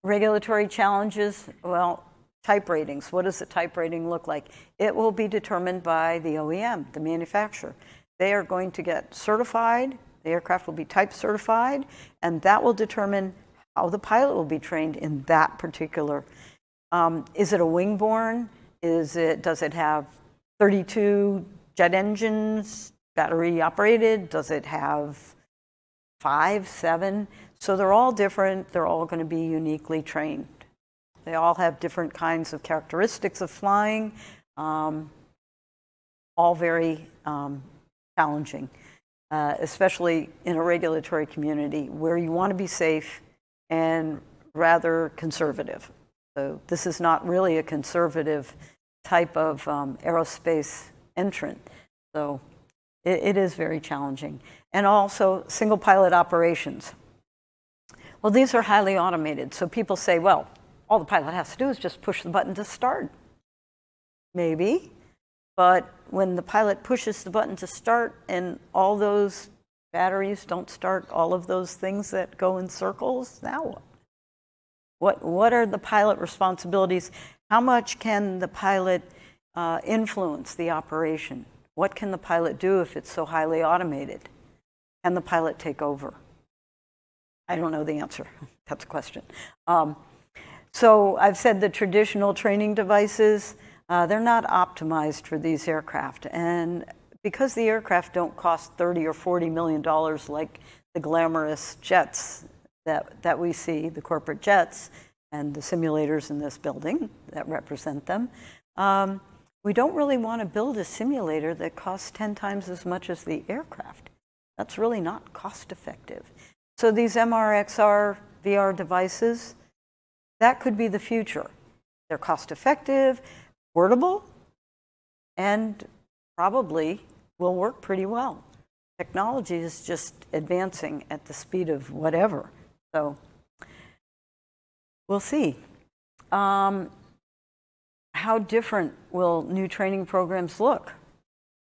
Regulatory challenges, well, type ratings. What does the type rating look like? It will be determined by the OEM, the manufacturer. They are going to get certified, the aircraft will be type certified, and that will determine how the pilot will be trained in that particular. Is it a wing-borne? Does it have 32 jet engines, battery operated? Does it have 5, 7? So they're all different. They're all going to be uniquely trained. They all have different kinds of characteristics of flying, all very challenging, especially in a regulatory community where you want to be safe and rather conservative. So this is not really a conservative type of aerospace entrant. So it is very challenging. And also single pilot operations. Well, these are highly automated. So people say, well, all the pilot has to do is just push the button to start. Maybe. But when the pilot pushes the button to start and all those batteries don't start, all of those things that go in circles, now what? What are the pilot responsibilities? How much can the pilot influence the operation? What can the pilot do if it's so highly automated? Can the pilot take over? I don't know the answer. That's a question. So I've said the traditional training devices, they're not optimized for these aircraft. And because the aircraft don't cost $30 or $40 million like the glamorous jets that we see, the corporate jets, and the simulators in this building that represent them, we don't really want to build a simulator that costs 10 times as much as the aircraft. That's really not cost effective. So these MR/XR VR devices, that could be the future. They're cost effective, portable, and probably will work pretty well. Technology is just advancing at the speed of whatever. So we'll see. How different will new training programs look?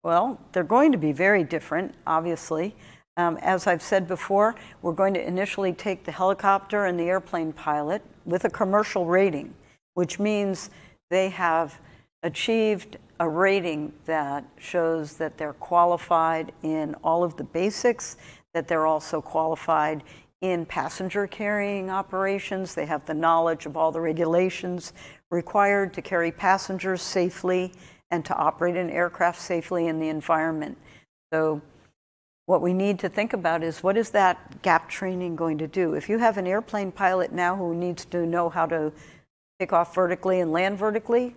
Well, they're going to be very different, obviously. As I've said before, we're going to initially take the helicopter and the airplane pilot with a commercial rating, which means they have achieved a rating that shows that they're qualified in all of the basics, that they're also qualified in passenger carrying operations. They have the knowledge of all the regulations required to carry passengers safely and to operate an aircraft safely in the environment. So what we need to think about is, what is that gap training going to do? If you have an airplane pilot now who needs to know how to take off vertically and land vertically,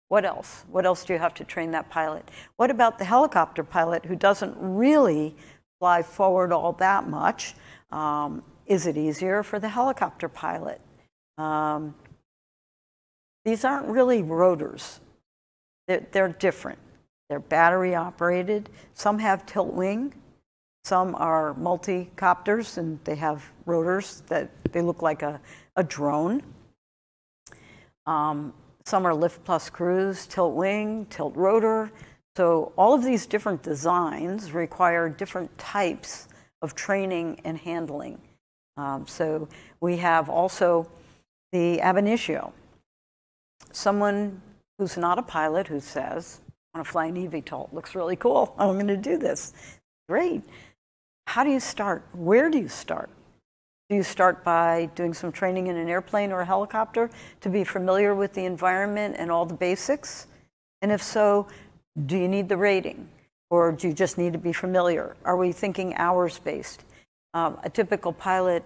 what else? What else do you have to train that pilot? What about the helicopter pilot who doesn't really fly forward all that much? Is it easier for the helicopter pilot? These aren't really rotors. They're different. They're battery operated. Some have tilt wing. Some are multi-copters, and they have rotors that they look like a drone. Some are lift plus cruise, tilt wing, tilt rotor. So all of these different designs require different types of training and handling. So we have also the ab initio. Someone who's not a pilot who says, I want to fly an eVTOL. Looks really cool. I'm going to do this. Great. How do you start? Where do you start? Do you start by doing some training in an airplane or a helicopter to be familiar with the environment and all the basics? And if so, do you need the rating? Or do you just need to be familiar? Are we thinking hours-based? A typical pilot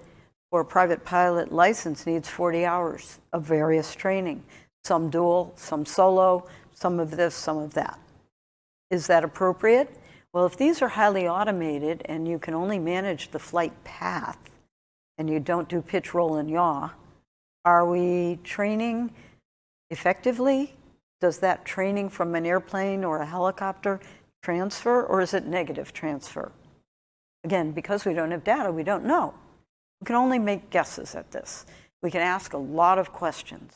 or private pilot license needs 40 hours of various training. Some dual, some solo, some of this, some of that. Is that appropriate? Well, if these are highly automated and you can only manage the flight path and you don't do pitch, roll, and yaw, are we training effectively? Does that training from an airplane or a helicopter transfer, or is it negative transfer? Again, because we don't have data, we don't know. We can only make guesses at this. We can ask a lot of questions.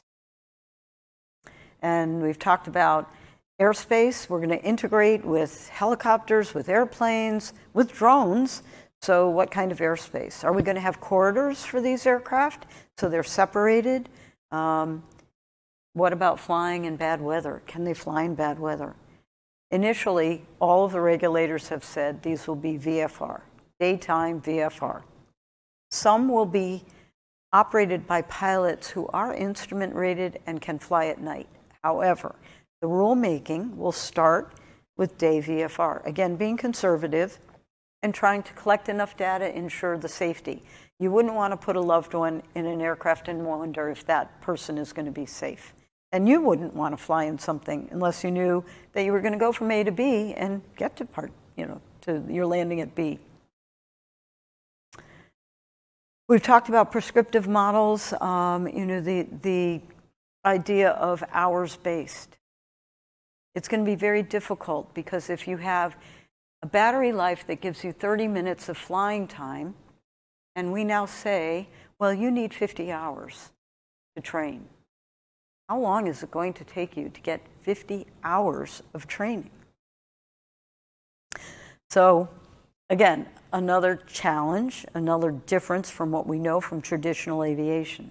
And we've talked about airspace. We're going to integrate with helicopters, with airplanes, with drones. So what kind of airspace? Are we going to have corridors for these aircraft so they're separated? What about flying in bad weather? Can they fly in bad weather? Initially, all of the regulators have said these will be VFR, daytime VFR. Some will be operated by pilots who are instrument rated and can fly at night. However, the rulemaking will start with day VFR. Again, being conservative and trying to collect enough data, ensure the safety. You wouldn't want to put a loved one in an aircraft and wonder if that person is going to be safe. And you wouldn't want to fly in something unless you knew that you were going to go from A to B and get to to your landing at B. We've talked about prescriptive models, the idea of hours-based. It's going to be very difficult because if you have a battery life that gives you 30 minutes of flying time, and we now say, well, you need 50 hours to train. How long is it going to take you to get 50 hours of training? So, again, another challenge, another difference from what we know from traditional aviation.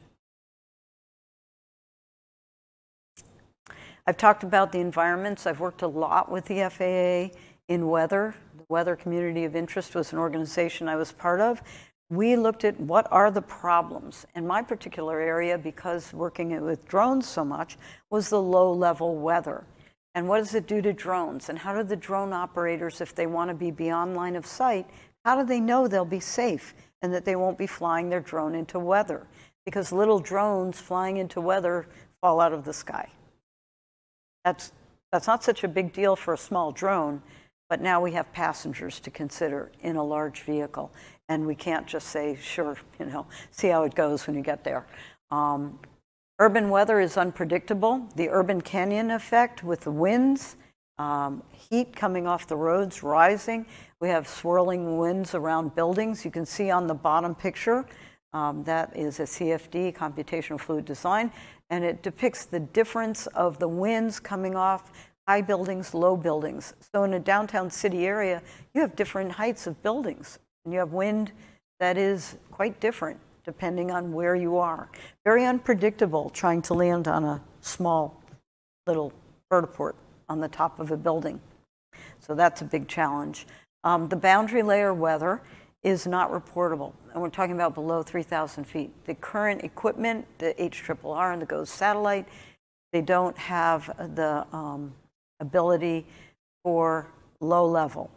I've talked about the environments. I've worked a lot with the FAA in weather. The Weather Community of Interest was an organization I was part of. We looked at what are the problems. In my particular area, because working with drones so much, was the low-level weather. And what does it do to drones? And how do the drone operators, if they want to be beyond line of sight, how do they know they'll be safe and that they won't be flying their drone into weather? Because little drones flying into weather fall out of the sky. That's not such a big deal for a small drone, but now we have passengers to consider in a large vehicle. And we can't just say, sure, see how it goes when you get there. Urban weather is unpredictable. The urban canyon effect with the winds, heat coming off the roads, rising. We have swirling winds around buildings. You can see on the bottom picture, that is a CFD, computational fluid design, and it depicts the difference of the winds coming off high buildings, low buildings. So in a downtown city area, you have different heights of buildings. And you have wind that is quite different depending on where you are. Very unpredictable trying to land on a small little vertiport on the top of a building. So that's a big challenge. The boundary layer weather is not reportable. And we're talking about below 3,000 feet. The current equipment, the HRRR and the GOES satellite, they don't have the ability for low level.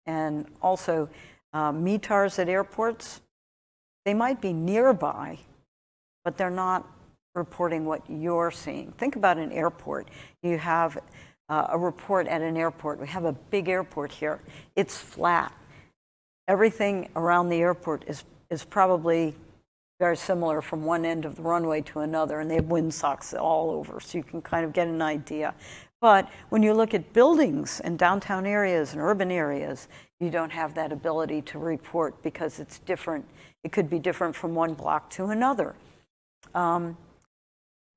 And also, METARs at airports, they might be nearby, but they're not reporting what you're seeing. Think about an airport. You have a report at an airport. We have a big airport here. It's flat. Everything around the airport is probably very similar from one end of the runway to another, and they have windsocks all over, so you can kind of get an idea. But when you look at buildings in downtown areas and urban areas, you don't have that ability to report because it's different. It could be different from one block to another.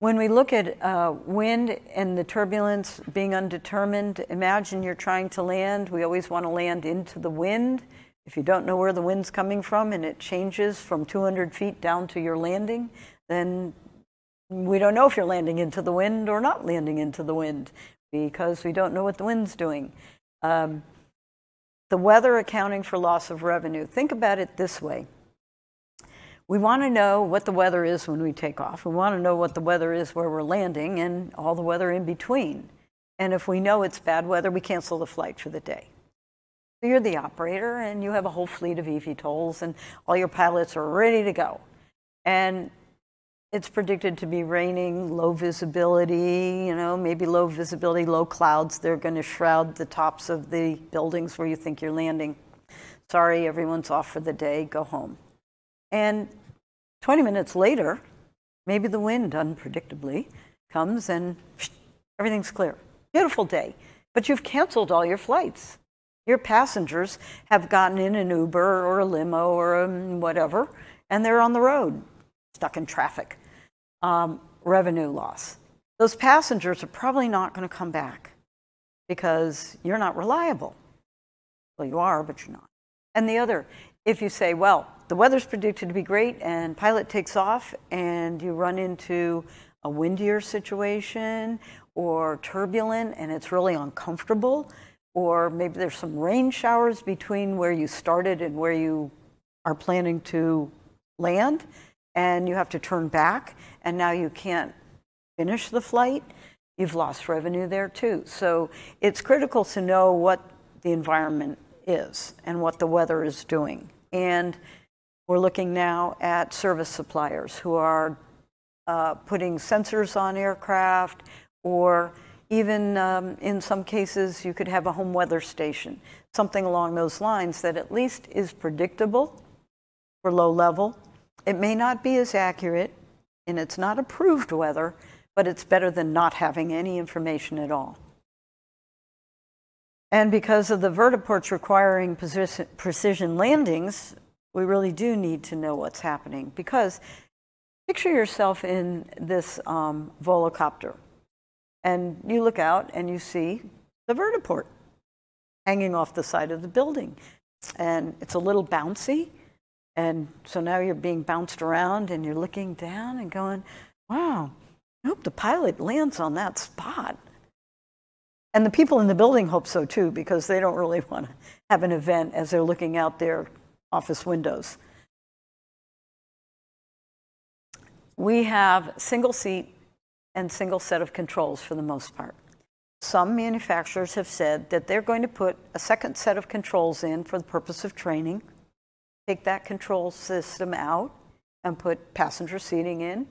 When we look at wind and the turbulence being undetermined, imagine you're trying to land. We always want to land into the wind. If you don't know where the wind's coming from and it changes from 200 feet down to your landing, then we don't know if you're landing into the wind or not landing into the wind because we don't know what the wind's doing. The weather accounting for loss of revenue. Think about it this way. We want to know what the weather is when we take off. We want to know what the weather is where we're landing and all the weather in between. And if we know it's bad weather, we cancel the flight for the day. So you're the operator and you have a whole fleet of eVTOLs and all your pilots are ready to go. And it's predicted to be raining, low visibility, maybe low visibility, low clouds. They're going to shroud the tops of the buildings where you think you're landing. Sorry, everyone's off for the day, go home. And 20 minutes later, maybe the wind unpredictably comes and everything's clear. Beautiful day, but you've canceled all your flights. Your passengers have gotten in an Uber or a limo or whatever, and they're on the road, stuck in traffic. Revenue loss. Those passengers are probably not going to come back because you're not reliable. Well, you are, but you're not. And the other, if you say, well, the weather's predicted to be great and pilot takes off and you run into a windier situation or turbulent and it's really uncomfortable, or maybe there's some rain showers between where you started and where you are planning to land, and you have to turn back and now you can't finish the flight, you've lost revenue there too. So it's critical to know what the environment is and what the weather is doing. And we're looking now at service suppliers who are putting sensors on aircraft, or even in some cases you could have a home weather station, something along those lines that at least is predictable for low level. It may not be as accurate and it's not approved weather, but it's better than not having any information at all. And because of the vertiports requiring precision landings, we really do need to know what's happening. Because picture yourself in this volocopter, and you look out and you see the vertiport hanging off the side of the building. And it's a little bouncy, and so now you're being bounced around and you're looking down and going, wow, I hope the pilot lands on that spot. And the people in the building hope so too, because they don't really want to have an event as they're looking out their office windows. We have single seat and single set of controls for the most part. Some manufacturers have said that they're going to put a second set of controls in for the purpose of training, take that control system out and put passenger seating in.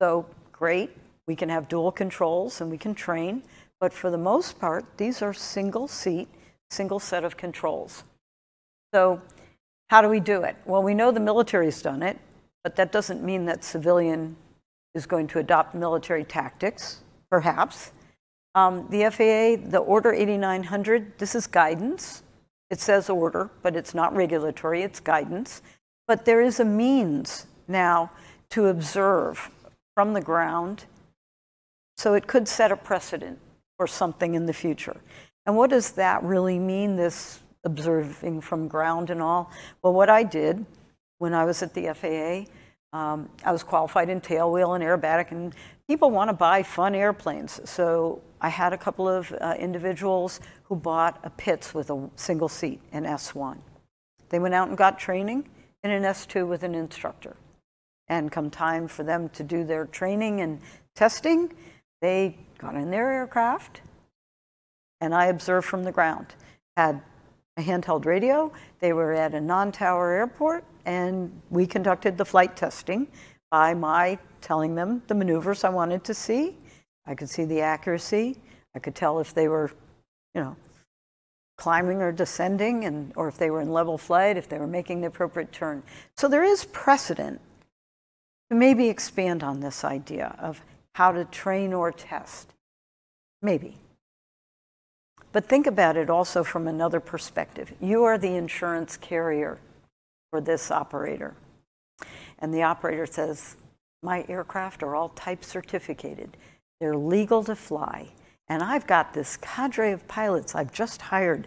So great, we can have dual controls and we can train, but for the most part, these are single seat, single set of controls. So how do we do it? Well, we know the military's done it, but that doesn't mean that civilian is going to adopt military tactics, perhaps. The FAA, the Order 8900, this is guidance. It says order, but it's not regulatory, it's guidance. But there is a means now to observe from the ground, so it could set a precedent for something in the future. And what does that really mean, this observing from ground and all? Well, what I did when I was at the FAA, I was qualified in tailwheel and aerobatic, and people want to buy fun airplanes. So I had a couple of individuals who bought a Pitts with a single seat, an S1. They went out and got training in an S2 with an instructor. And come time for them to do their training and testing, they got in their aircraft, and I observed from the ground. Had a handheld radio, they were at a non-tower airport, and we conducted the flight testing by my telling them the maneuvers I wanted to see. I could see the accuracy. I could tell if they were, climbing or descending, or if they were in level flight, if they were making the appropriate turn. So there is precedent to maybe expand on this idea of how to train or test. Maybe. But think about it also from another perspective. You are the insurance carrier for this operator. And the operator says, my aircraft are all type certificated. They're legal to fly. And I've got this cadre of pilots I've just hired.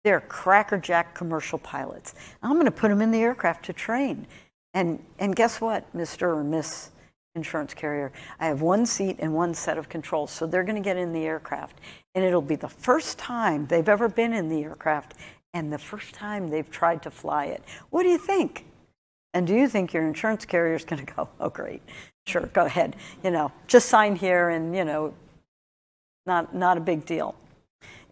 They're crackerjack commercial pilots. I'm going to put them in the aircraft to train. And guess what, Mr. or Miss Insurance Carrier? I have one seat and one set of controls. So they're going to get in the aircraft. And it'll be the first time they've ever been in the aircraft and the first time they've tried to fly it. What do you think? And do you think your insurance carrier is going to go, oh, great, sure, go ahead. You know, just sign here and, you know, not a big deal.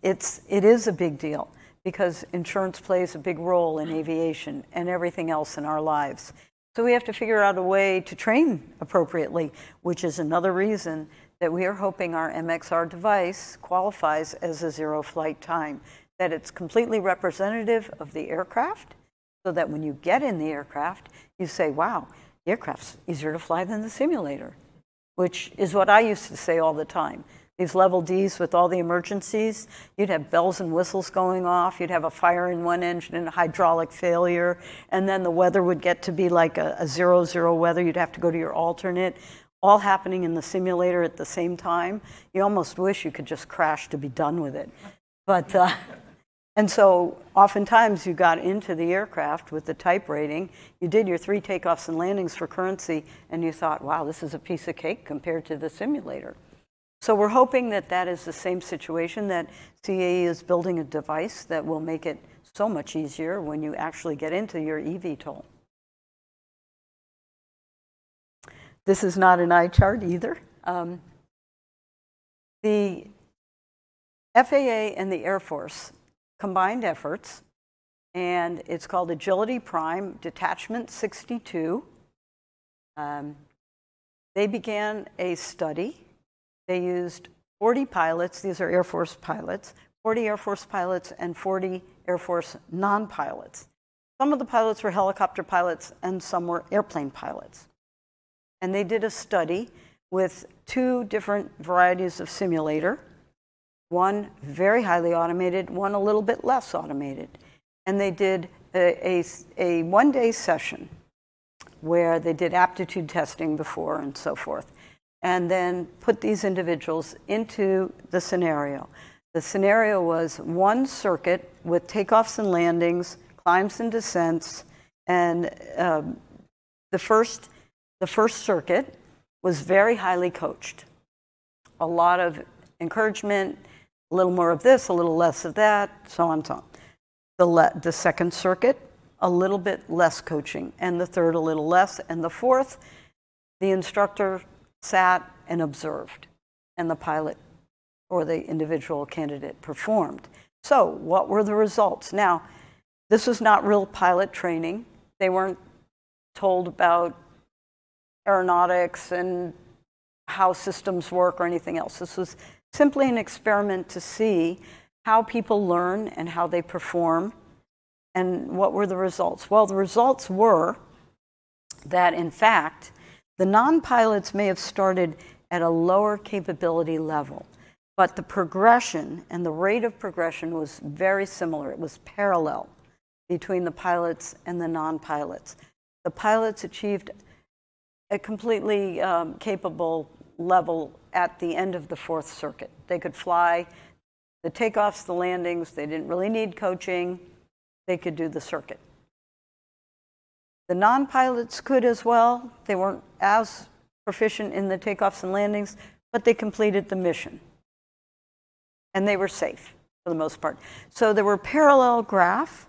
It is a big deal because insurance plays a big role in aviation and everything else in our lives. So we have to figure out a way to train appropriately, which is another reason that we are hoping our MXR device qualifies as a zero flight time, that it's completely representative of the aircraft, so that when you get in the aircraft, you say, wow, the aircraft's easier to fly than the simulator, which is what I used to say all the time. These level Ds with all the emergencies, you'd have bells and whistles going off, you'd have a fire in one engine and a hydraulic failure, and then the weather would get to be like a 0-0 weather, you'd have to go to your alternate, all happening in the simulator at the same time. You almost wish you could just crash to be done with it. But, and so oftentimes you got into the aircraft with the type rating, you did your 3 takeoffs and landings for currency, and you thought, wow, this is a piece of cake compared to the simulator. So we're hoping that that is the same situation, that CAE is building a device that will make it so much easier when you actually get into your eVTOL. This is not an eye chart either. The FAA and the Air Force combined efforts, and it's called Agility Prime Detachment 62. They began a study. They used 40 pilots, these are Air Force pilots, 40 Air Force pilots and 40 Air Force non-pilots. Some of the pilots were helicopter pilots and some were airplane pilots. And they did a study with 2 different varieties of simulator, one very highly automated, one a little bit less automated. And they did a one-day session where they did aptitude testing before and so forth, and then put these individuals into the scenario. The scenario was one circuit with takeoffs and landings, climbs and descents, and the first circuit was very highly coached. A lot of encouragement, a little more of this, a little less of that, so on and so on. The second circuit, a little bit less coaching, and the third a little less, and the fourth, the instructor sat and observed, and the pilot or the individual candidate performed. So what were the results? Now, this was not real pilot training. They weren't told about aeronautics and how systems work or anything else. This was simply an experiment to see how people learn and how they perform. And what were the results? Well, the results were that, in fact, the non-pilots may have started at a lower capability level, but the progression and the rate of progression was very similar. It was parallel between the pilots and the non-pilots. The pilots achieved a completely capable level at the end of the 4th circuit. They could fly the takeoffs, the landings. They didn't really need coaching. They could do the circuit. The non-pilots could as well. They weren't as proficient in the takeoffs and landings, but they completed the mission. And they were safe for the most part. So there were parallel graph,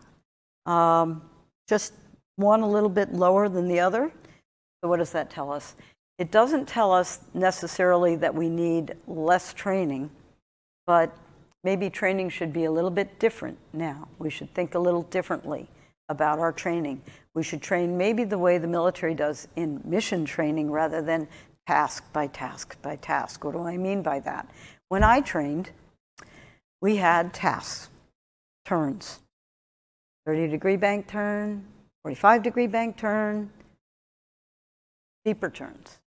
just one a little bit lower than the other. So what does that tell us? It doesn't tell us necessarily that we need less training, but maybe training should be a little bit different now. We should think a little differently about our training. We should train maybe the way the military does in mission training rather than task by task by task. What do I mean by that? When I trained, we had tasks, turns, 30-degree bank turn, 45-degree bank turn, deeper turns.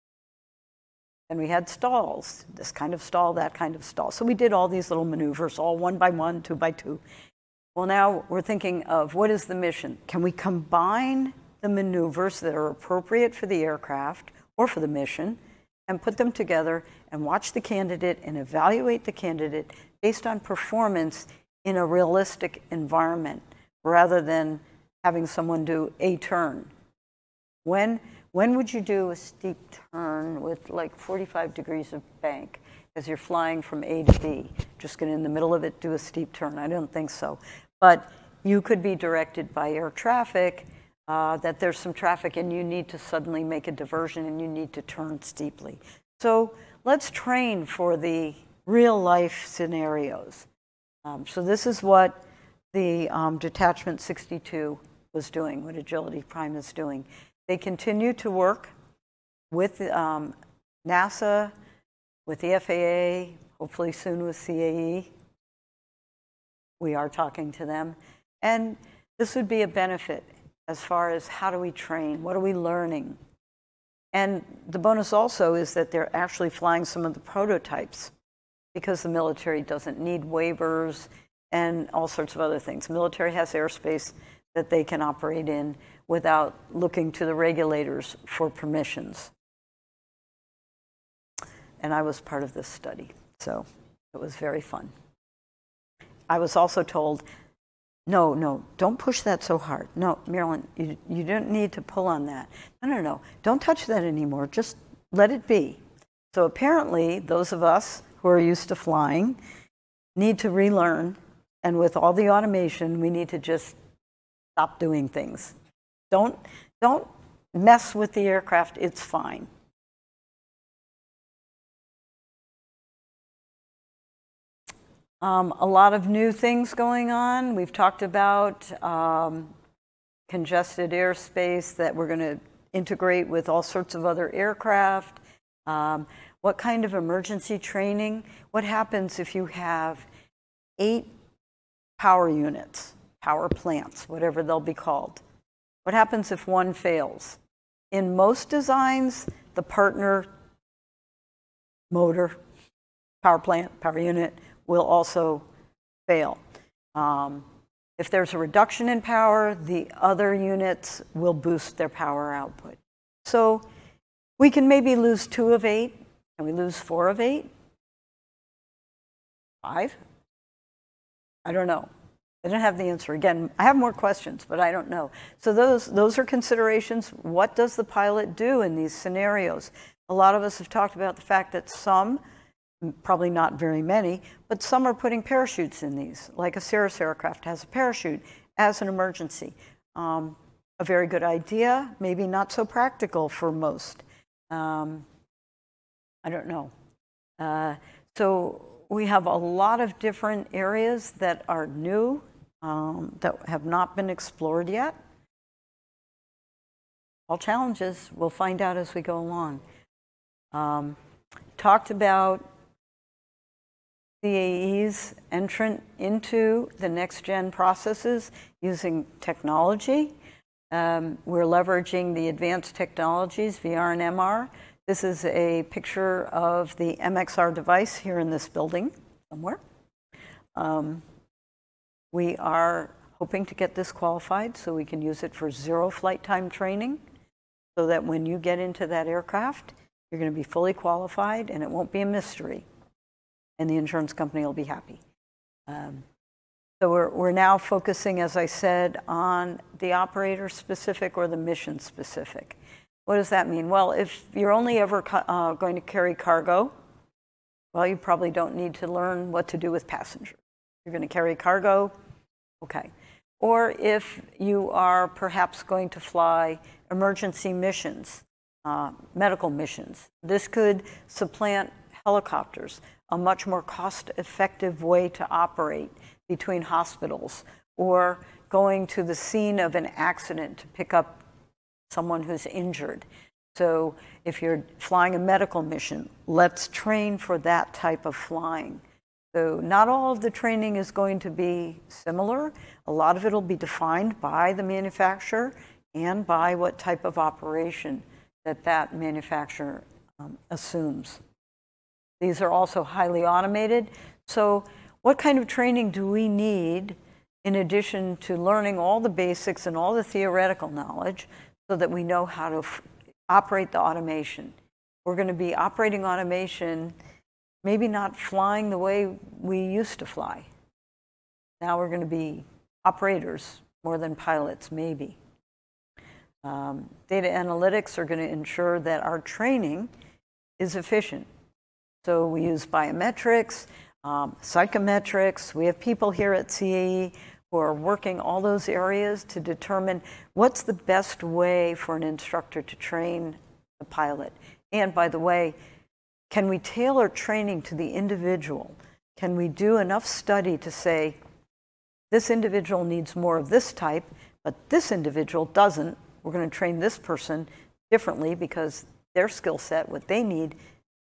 And we had stalls, this kind of stall, that kind of stall. So we did all these little maneuvers, all 1 by 1, 2 by 2. Well, now we're thinking of what is the mission? Can we combine the maneuvers that are appropriate for the aircraft or for the mission, and put them together and watch the candidate and evaluate the candidate based on performance in a realistic environment, rather than having someone do a turn. When would you do a steep turn with like 45 degrees of bank as you're flying from A to B? Just get in the middle of it, do a steep turn. I don't think so. But you could be directed by air traffic that there's some traffic and you need to suddenly make a diversion and you need to turn steeply. So let's train for the real life scenarios. So this is what the Detachment 62 was doing, what Agility Prime is doing. They continue to work with NASA, with the FAA, hopefully soon with CAE. We are talking to them. And this would be a benefit as far as how do we train, what are we learning? And the bonus also is that they're actually flying some of the prototypes, because the military doesn't need waivers and all sorts of other things. The military has airspace that they can operate in without looking to the regulators for permissions. And I was part of this study, so it was very fun. I was also told, no, don't push that so hard. No, Marilyn, you don't need to pull on that. No, don't touch that anymore. Just let it be. So apparently, those of us who are used to flying need to relearn, and with all the automation, we need to just stop doing things. Don't mess with the aircraft, it's fine. A lot of new things going on. We've talked about congested airspace that we're going to integrate with all sorts of other aircraft. What kind of emergency training? What happens if you have 8 power units, power plants, whatever they'll be called? What happens if one fails? In most designs, the partner motor, power plant, power unit, will also fail. If there's a reduction in power, the other units will boost their power output. So we can maybe lose 2 of 8. Can we lose 4 of 8? 5? I don't know. I don't have the answer. Again, I have more questions, but I don't know. So those are considerations. What does the pilot do in these scenarios? A lot of us have talked about the fact that some, probably not very many, but some are putting parachutes in these. Like a Cirrus aircraft has a parachute as an emergency. A very good idea, maybe not so practical for most. I don't know. So we have a lot of different areas that are new, that have not been explored yet. All challenges, we'll find out as we go along. Talked about CAE's entrant into the next-gen processes using technology. We're leveraging the advanced technologies, VR and MR. This is a picture of the MXR device here in this building somewhere. We are hoping to get this qualified so we can use it for 0 flight time training, so that when you get into that aircraft, you're going to be fully qualified and it won't be a mystery. And the insurance company will be happy. So we're now focusing, as I said, on the operator specific or the mission specific. What does that mean? Well, if you're only ever going to carry cargo, well, you probably don't need to learn what to do with passengers. You're going to carry cargo, okay. Or if you are perhaps going to fly emergency missions, medical missions, this could supplant helicopters, a much more cost-effective way to operate between hospitals, or going to the scene of an accident to pick up someone who's injured. So if you're flying a medical mission, let's train for that type of flying. So not all of the training is going to be similar. A lot of it will be defined by the manufacturer and by what type of operation that manufacturer assumes. These are also highly automated. So what kind of training do we need in addition to learning all the basics and all the theoretical knowledge so that we know how to operate the automation. We're going to be operating automation, maybe not flying the way we used to fly. Now we're going to be operators more than pilots, maybe. Data analytics are going to ensure that our training is efficient. So we use biometrics, psychometrics. We have people here at CAE who are working all those areas to determine what's the best way for an instructor to train the pilot. And by the way, can we tailor training to the individual? Can we do enough study to say, this individual needs more of this type, but this individual doesn't? We're going to train this person differently because their skill set, what they need,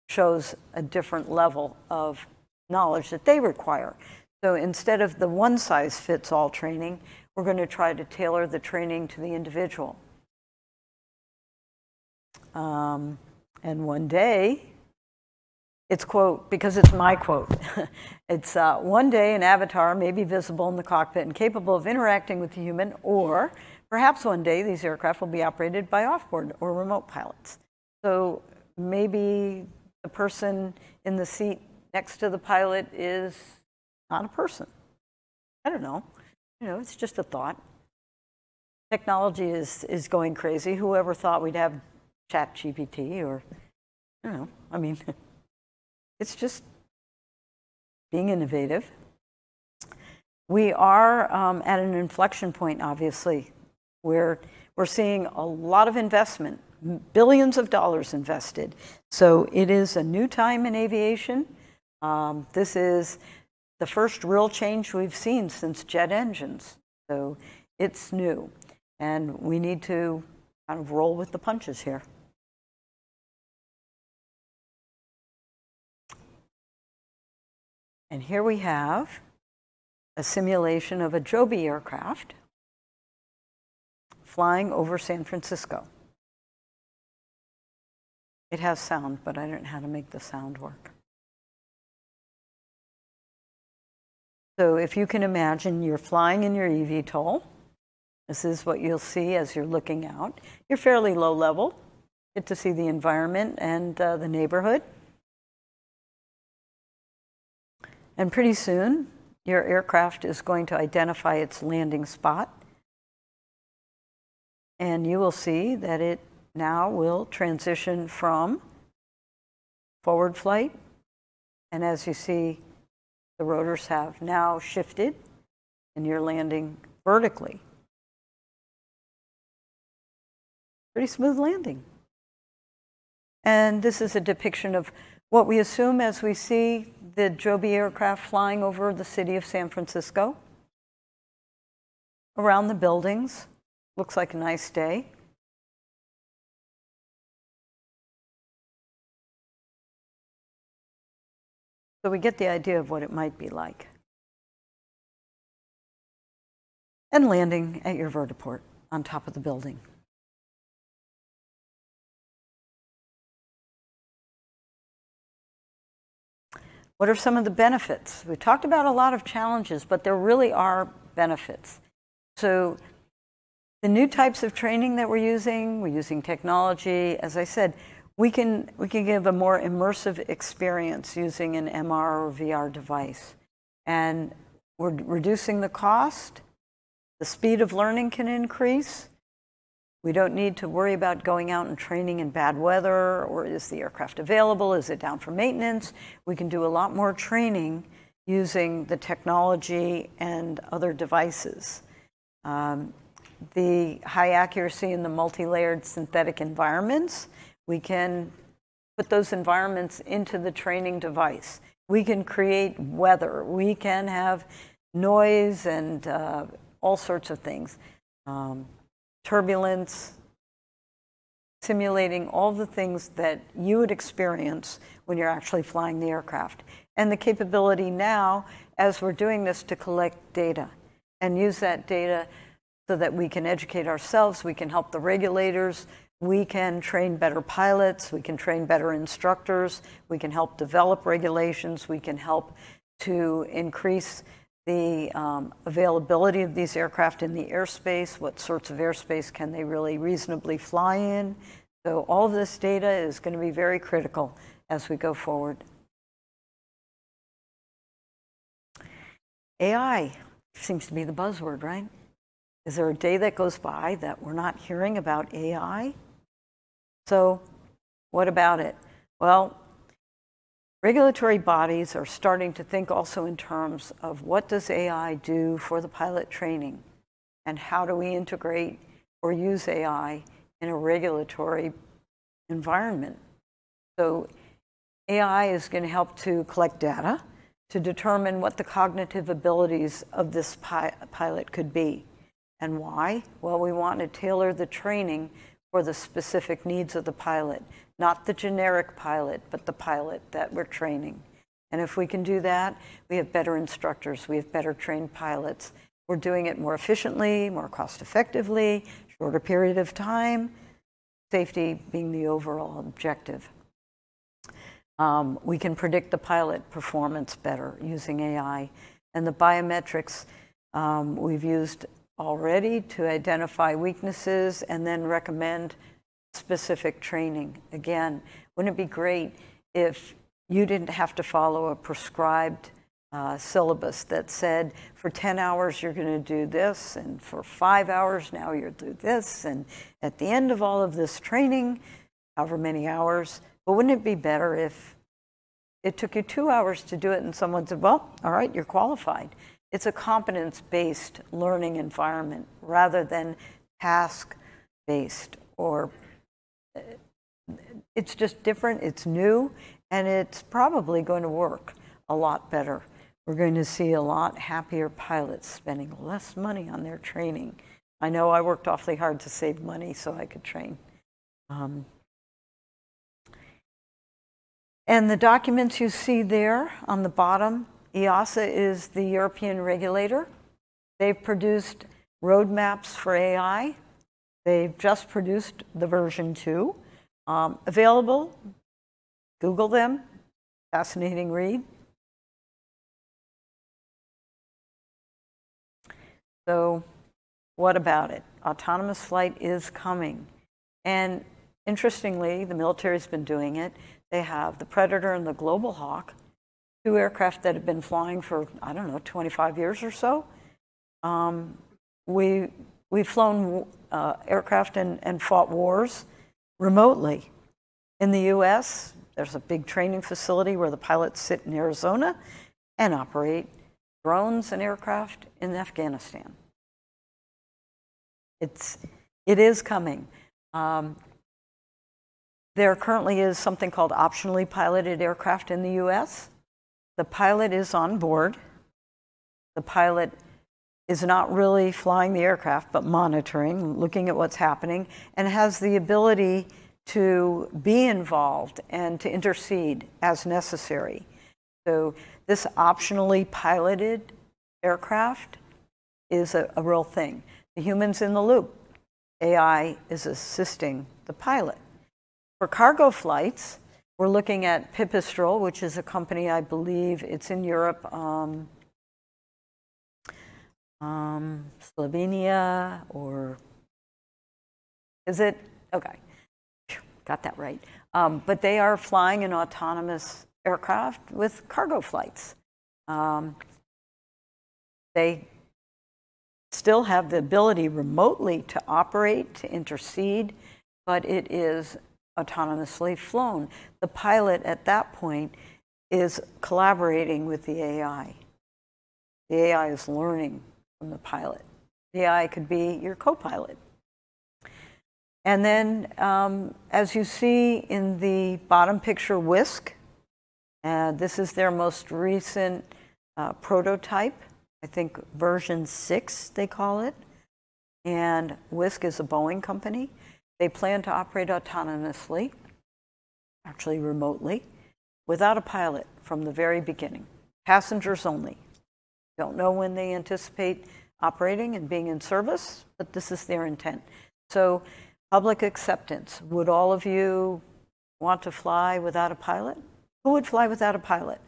shows a different level of knowledge that they require. So instead of the one-size-fits-all training, we're going to try to tailor the training to the individual. And one day, it's quote, because it's my quote, it's one day an avatar may be visible in the cockpit and capable of interacting with the human, or perhaps one day these aircraft will be operated by off-board or remote pilots. So maybe the person in the seat next to the pilot is not a person. I don't know. It's just a thought. Technology is going crazy. Whoever thought we'd have ChatGPT or, I don't know. I mean, it's just being innovative. We are at an inflection point, obviously, where we're seeing a lot of investment, billions of dollars invested. So it is a new time in aviation. This is the first real change we've seen since jet engines. So it's new. And we need to kind of roll with the punches here. And here we have a simulation of a Joby aircraft flying over San Francisco. It has sound, but I don't know how to make the sound work. So if you can imagine, you're flying in your eVTOL. This is what you'll see as you're looking out. You're fairly low level. Get to see the environment and the neighborhood. And pretty soon, your aircraft is going to identify its landing spot. And you will see that it now will transition from forward flight. And as you see, the rotors have now shifted, and you're landing vertically. Pretty smooth landing. And this is a depiction of what we assume as we see the Joby aircraft flying over the city of San Francisco. Around the buildings. Looks like a nice day. So we get the idea of what it might be like. And landing at your vertiport on top of the building. What are some of the benefits? We talked about a lot of challenges, but there really are benefits. So the new types of training that we're using technology. As I said, we can give a more immersive experience using an MR or VR device. And we're reducing the cost. The speed of learning can increase. We don't need to worry about going out and training in bad weather, or is the aircraft available? Is it down for maintenance? We can do a lot more training using the technology and other devices. The high accuracy in the multi-layered synthetic environments, we can put those environments into the training device. We can create weather. We can have noise and all sorts of things. Turbulence, simulating all the things that you would experience when you're actually flying the aircraft. And the capability now, as we're doing this, to collect data and use that data so that we can educate ourselves, we can help the regulators, we can train better pilots, we can train better instructors, we can help develop regulations, we can help to increase the availability of these aircraft in the airspace, what sorts of airspace can they really reasonably fly in, So all of this data is going to be very critical as we go forward. AI seems to be the buzzword, right? Is there a day that goes by that we're not hearing about AI? So what about it? Well, regulatory bodies are starting to think also in terms of what does AI do for the pilot training, and how do we integrate or use AI in a regulatory environment. So AI is going to help to collect data to determine what the cognitive abilities of this pilot could be. And why? Well, we want to tailor the training for the specific needs of the pilot, not the generic pilot, but the pilot that we're training. And if we can do that, we have better instructors, we have better trained pilots. We're doing it more efficiently, more cost effectively, shorter period of time, safety being the overall objective. We can predict the pilot performance better using AI. And the biometrics we've used already to identify weaknesses and then recommend specific training. Again, wouldn't it be great if you didn't have to follow a prescribed syllabus that said for 10 hours you're going to do this, and for 5 hours now you'll do this, and at the end of all of this training, however many hours. But wouldn't it be better if it took you 2 hours to do it and someone said, well, all right, you're qualified. It's a competence-based learning environment rather than task-based, or it's just different, it's new, and it's probably going to work a lot better. We're going to see a lot happier pilots spending less money on their training. I know I worked awfully hard to save money so I could train. And the documents you see there on the bottom, EASA is the European regulator. They've produced roadmaps for AI. They've just produced the version 2. Available, Google them, fascinating read. So what about it? Autonomous flight is coming. And interestingly, the military's been doing it. They have the Predator and the Global Hawk, 2 aircraft that have been flying for, I don't know, 25 years or so. We've flown aircraft and fought wars remotely. In the US, there's a big training facility where the pilots sit in Arizona and operate drones and aircraft in Afghanistan. It is coming. There currently is something called optionally piloted aircraft in the US. The pilot is on board. The pilot is not really flying the aircraft, but monitoring, looking at what's happening, and has the ability to be involved and to intercede as necessary. So this optionally piloted aircraft is a real thing. The human's in the loop. AI is assisting the pilot. For cargo flights, we're looking at Pipistrel, which is a company, I believe, it's in Europe, Slovenia, or is it? Okay, got that right. But they are flying an autonomous aircraft with cargo flights. They still have the ability remotely to operate, to intercede, but it is autonomously flown. The pilot at that point is collaborating with the AI. The AI is learning from the pilot. The AI could be your co-pilot. And then, as you see in the bottom picture, Whisk, this is their most recent prototype. I think version 6, they call it. And Whisk is a Boeing company. They plan to operate autonomously, actually remotely, without a pilot from the very beginning. Passengers only. Don't know when they anticipate operating and being in service, but this is their intent. So, public acceptance. Would all of you want to fly without a pilot? Who would fly without a pilot?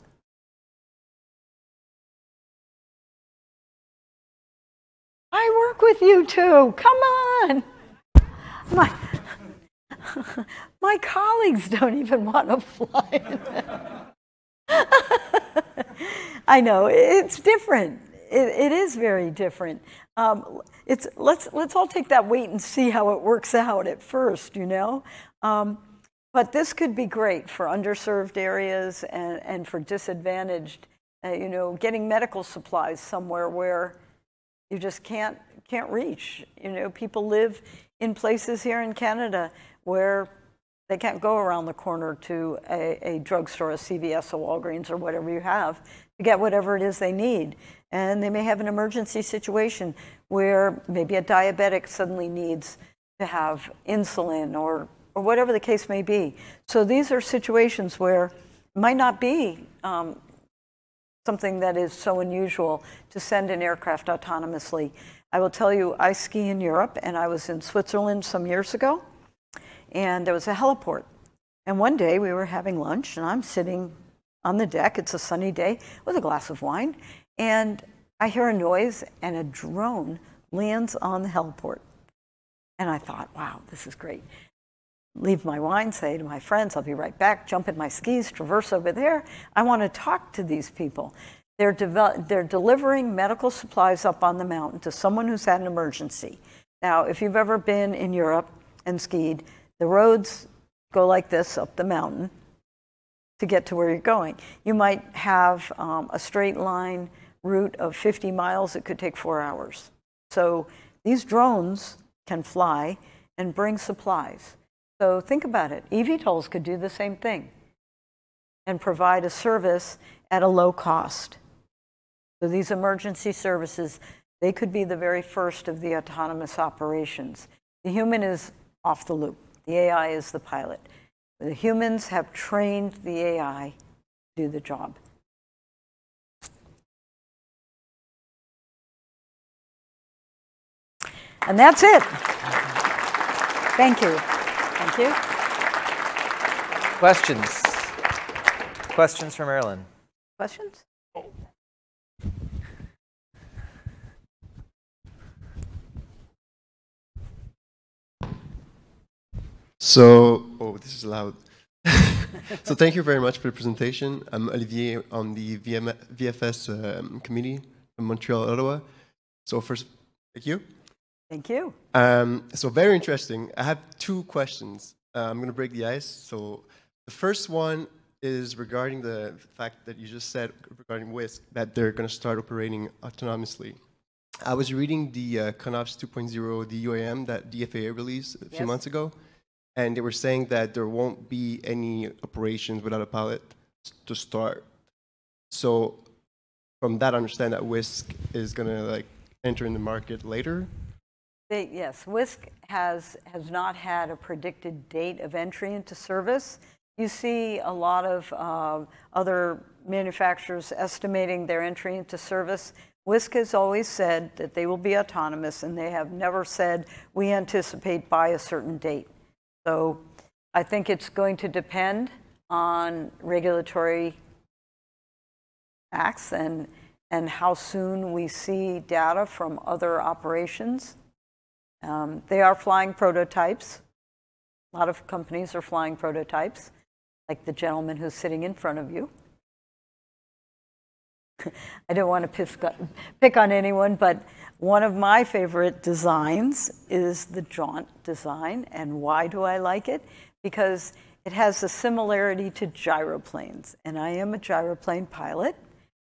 I work with you too. Come on. My colleagues don't even want to fly. I know, it's different. It is very different. Let's all take that wait and see how it works out at first, you know? But this could be great for underserved areas and for disadvantaged, you know, getting medical supplies somewhere where you just can't reach. You know, people live in places here in Canada where they can't go around the corner to a drugstore, a CVS, a Walgreens, or whatever you have to get whatever it is they need. And they may have an emergency situation where maybe a diabetic suddenly needs to have insulin or whatever the case may be. So these are situations where it might not be something that is so unusual to send an aircraft autonomously. I will tell you, I ski in Europe, and I was in Switzerland some years ago, and there was a heliport. And one day we were having lunch, and I'm sitting on the deck, it's a sunny day, with a glass of wine, and I hear a noise, and a drone lands on the heliport. And I thought, wow, this is great. Leave my wine, say to my friends, I'll be right back, jump in my skis, traverse over there. I want to talk to these people. They're delivering medical supplies up on the mountain to someone who's had an emergency. Now, if you've ever been in Europe and skied, the roads go like this up the mountain to get to where you're going. You might have a straight line route of 50 miles. It could take 4 hours. So these drones can fly and bring supplies. So think about it. eVTOLs could do the same thing and provide a service at a low cost. So these emergency services, they could be the very first of the autonomous operations. The human is off the loop. The AI is the pilot. The humans have trained the AI to do the job. And that's it. Thank you. Thank you. Questions? Questions for Marilyn? Questions? So, this is loud. So thank you very much for the presentation. I'm Olivier on the VFS committee from Montreal-Ottawa. So first, thank you. Thank you. So very interesting. I have two questions. I'm going to break the ice. So the first one is regarding the fact that you just said regarding WISC, that they're going to start operating autonomously. I was reading the CONOPS 2.0, the UAM that the FAA released a few months ago, and they were saying that there won't be any operations without a pilot to start. So from that, I understand that WISC is going to enter in the market later. Yes, WISC has not had a predicted date of entry into service. You see a lot of other manufacturers estimating their entry into service. WISC has always said that they will be autonomous, and they have never said, we anticipate by a certain date. So I think it's going to depend on regulatory acts and how soon we see data from other operations. They are flying prototypes. A lot of companies are flying prototypes, like the gentleman who's sitting in front of you. I don't want to pick on anyone, but one of my favorite designs is the Jaunt design. And why do I like it? Because it has a similarity to gyroplanes. And I am a gyroplane pilot,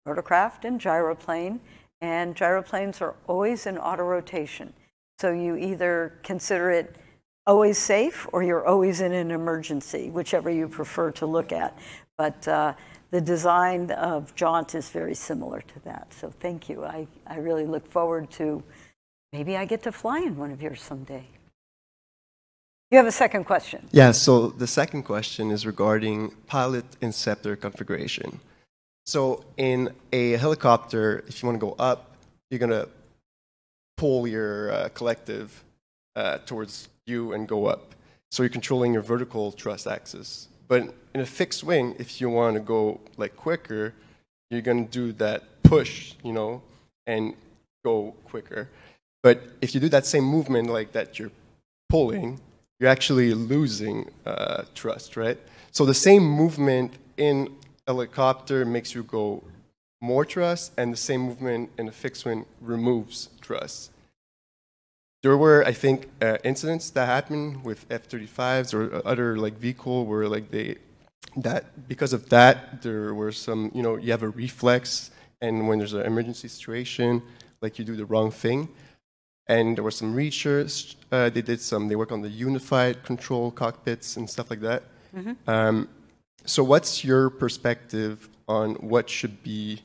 rotorcraft and gyroplanes are always in auto rotation. So you either consider it always safe or you're always in an emergency, whichever you prefer to look at. But the design of Jaunt is very similar to that. So thank you. I really look forward to, maybe I get to fly in one of yours someday. You have a second question. Yeah, so the second question is regarding pilot inceptor configuration. So in a helicopter, if you want to go up, you're going to pull your collective towards you and go up. So you're controlling your vertical thrust axis. But in a fixed wing, if you want to go quicker, you're going to do that push, and go quicker. But if you do that same movement that you're pulling, you're actually losing thrust, right? So the same movement in a helicopter makes you go more thrust, and the same movement in a fixed wing removes thrust. There were, I think, incidents that happened with F-35s or other like VTOL where like because of that, there were some, you have a reflex, and when there's an emergency situation, like you do the wrong thing. And there were some research, they work on the unified control cockpits and stuff like that. Mm-hmm. So what's your perspective on what should be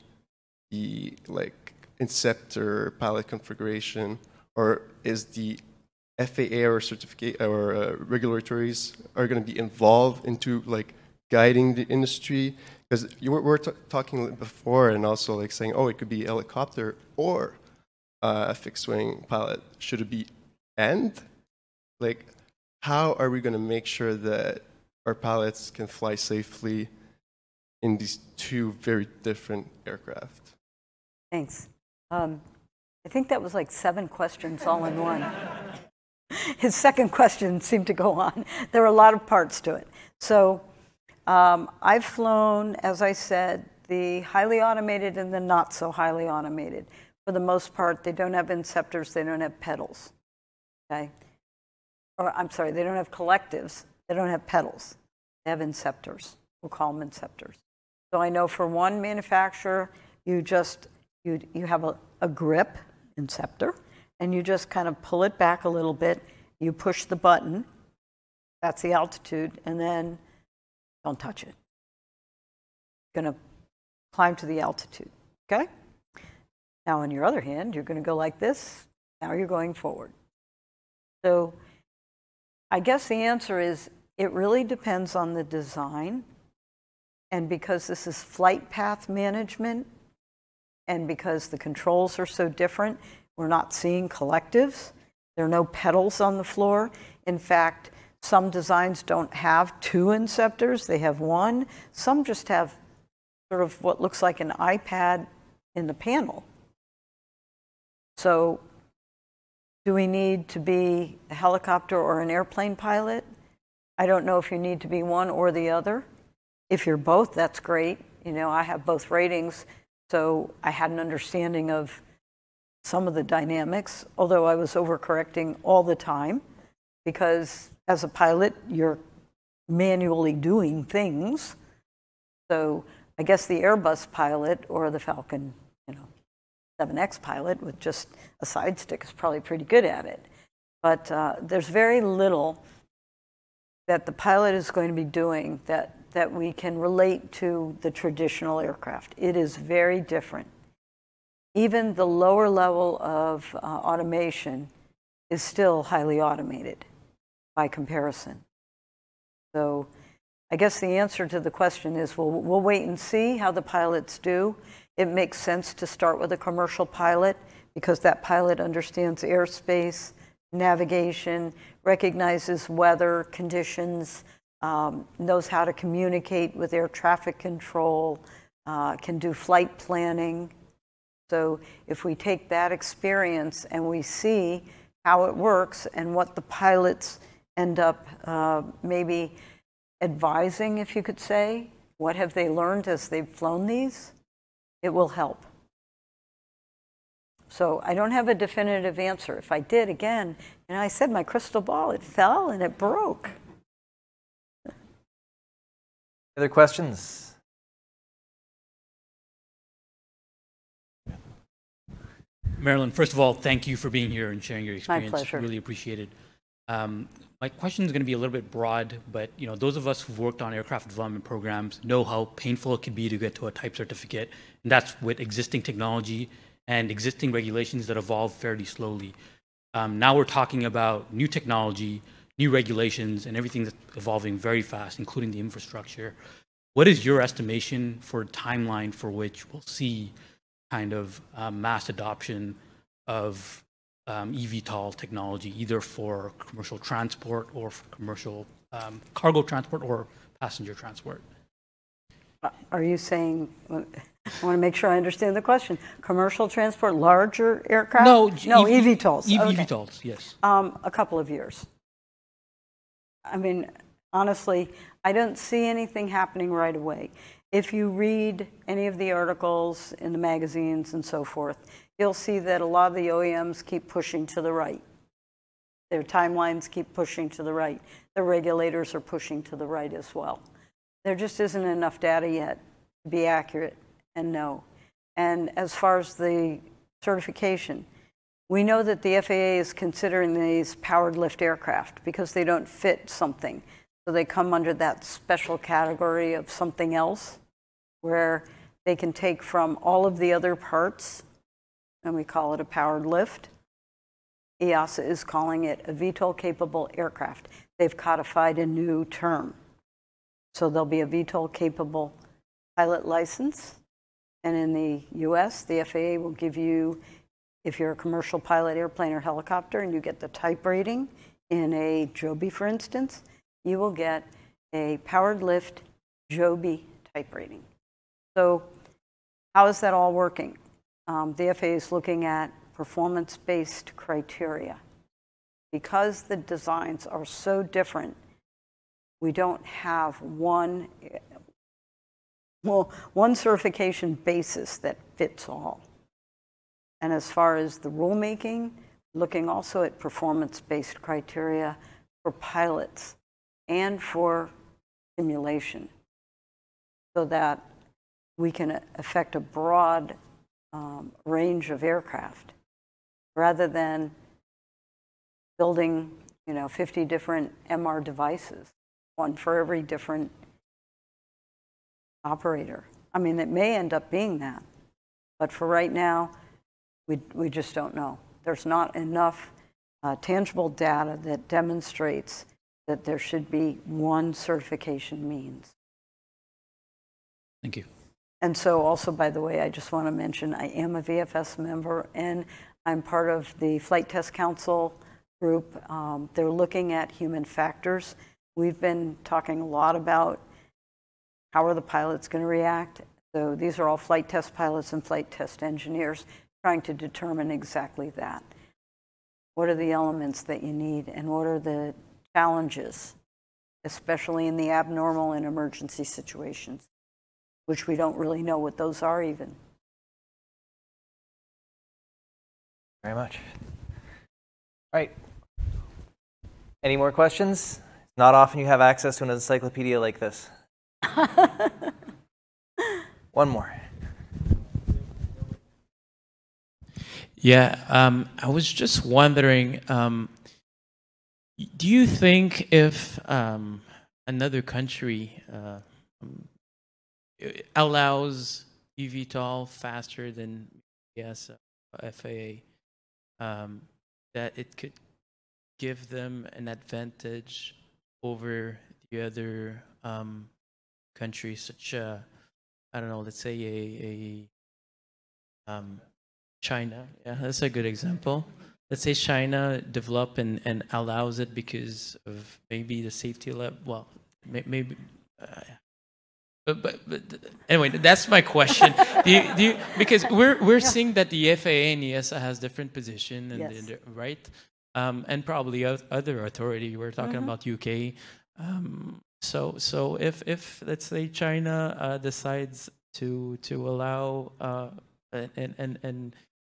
the like inceptor pilot configuration, or is the FAA or certificate or regulatories are going to be involved into like guiding the industry? Because we were talking before, and also like saying, oh, it could be a helicopter or a fixed wing pilot. Should it be and? Like, how are we going to make sure that our pilots can fly safely in these two very different aircraft? Thanks. I think that was like 7 questions all in one. His second question seemed to go on. There are a lot of parts to it. So I've flown, as I said, the highly automated and the not so highly automated. For the most part, they don't have inceptors, they don't have pedals. Okay? Or I'm sorry, they don't have collectives, they don't have pedals. They have inceptors. We'll call them inceptors. So I know for one manufacturer, you have a grip inceptor, and you just kind of pull it back a little bit. You push the button, that's the altitude, and then don't touch it. You're going to climb to the altitude, okay? Now, on your other hand, you're going to go like this. Now you're going forward. So I guess the answer is it really depends on the design. And because this is flight path management, and because the controls are so different, we're not seeing collectives. There are no pedals on the floor. In fact, some designs don't have 2 inceptors. They have 1. Some just have sort of what looks like an iPad in the panel. So do we need to be a helicopter or an airplane pilot? I don't know if you need to be one or the other. If you're both, that's great. I have both ratings, so I had an understanding of some of the dynamics, although I was overcorrecting all the time, because as a pilot, you're manually doing things. So I guess the Airbus pilot or the Falcon 7X pilot with just a side stick is probably pretty good at it. But there's very little that the pilot is going to be doing that we can relate to the traditional aircraft. It is very different. Even the lower level of automation is still highly automated by comparison. So I guess the answer to the question is we'll wait and see how the pilots do. It makes sense to start with a commercial pilot because that pilot understands airspace, navigation, recognizes weather conditions, knows how to communicate with air traffic control, can do flight planning. So if we take that experience and we see how it works and what the pilots end up maybe advising, if you could say, what have they learned as they've flown these, it will help. So I don't have a definitive answer. If I did, again, and I said my crystal ball, it fell and it broke. Other questions? Marilyn, first of all, thank you for being here and sharing your experience. My pleasure. Really appreciate it. My question is going to be a little bit broad, but those of us who've worked on aircraft development programs know how painful it can be to get to a type certificate, and that's with existing technology and existing regulations that evolve fairly slowly. Now we're talking about new technology, new regulations, and everything that's evolving very fast, including the infrastructure. What is your estimation for a timeline for which we'll see kind of mass adoption of eVTOL technology, either for commercial transport or for commercial cargo transport or passenger transport? Are you saying, I want to make sure I understand the question, commercial transport, larger aircraft? No, eVTOLs. eVTOLs, yes. A couple of years. I mean, honestly, I don't see anything happening right away. If you read any of the articles in the magazines and so forth, you'll see that a lot of the OEMs keep pushing to the right. Their timelines keep pushing to the right. The regulators are pushing to the right as well. There just isn't enough data yet to be accurate and know. And as far as the certification, we know that the FAA is considering these powered lift aircraft because they don't fit something. So they come under that special category of something else where they can take from all of the other parts, and we call it a powered lift. EASA is calling it a VTOL-capable aircraft. They've codified a new term. So there'll be a VTOL-capable pilot license. And in the US, the FAA will give you, if you're a commercial pilot airplane or helicopter and you get the type rating in a Joby, for instance, you will get a powered lift Joby type rating. So how is that all working? The FAA is looking at performance-based criteria. Because the designs are so different, we don't have one certification basis that fits all. And as far as the rulemaking, looking also at performance-based criteria for pilots and for simulation so that we can affect a broad range of aircraft rather than building 50 different MR devices, one for every different operator. I mean, it may end up being that, but for right now, we just don't know. There's not enough tangible data that demonstrates that there should be one certification means. Thank you. And so also, by the way, I just want to mention I am a VFS member and I'm part of the Flight Test Council group. They're looking at human factors. We've been talking a lot about how are the pilots going to react. So these are all flight test pilots and flight test engineers trying to determine exactly that. What are the elements that you need and what are the challenges, especially in the abnormal and emergency situations, which we don't really know what those are even. Very much. All right. Any more questions? It's not often you have access to an encyclopedia like this. One more. Yeah, I was just wondering, do you think if another country allows eVTOL faster than FAA, that it could give them an advantage over the other countries, such I don't know, let's say China. Yeah, that's a good example. Let's say China develop and allows it because of maybe the safety level. Well, maybe. But anyway, that's my question. Because we're seeing that the FAA and EASA has different position, and Yes. right, and probably other authority. We're talking about UK. So if let's say China decides to allow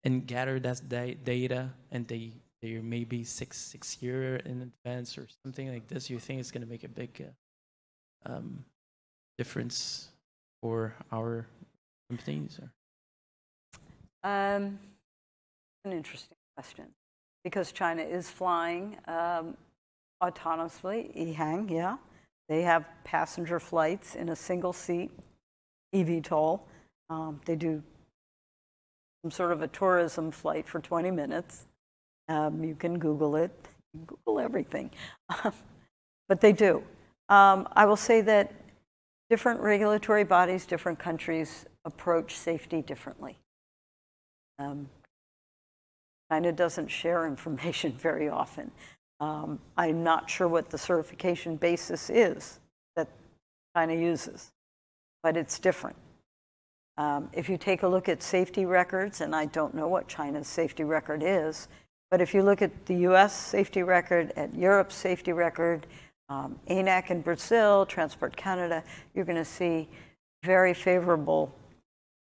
and gather that data, and they're maybe six year in advance or something like this, you think it's going to make a big difference for our companies? An interesting question, because China is flying autonomously, EHang, yeah. They have passenger flights in a single seat, eVTOL. They do some sort of a tourism flight for 20 minutes. You can Google it. You can Google everything. But they do. I will say that different regulatory bodies, different countries approach safety differently. China doesn't share information very often. I'm not sure what the certification basis is that China uses, but it's different. If you take a look at safety records, and I don't know what China's safety record is, but if you look at the US safety record, at Europe's safety record, ANAC in Brazil, Transport Canada, you're going to see very favorable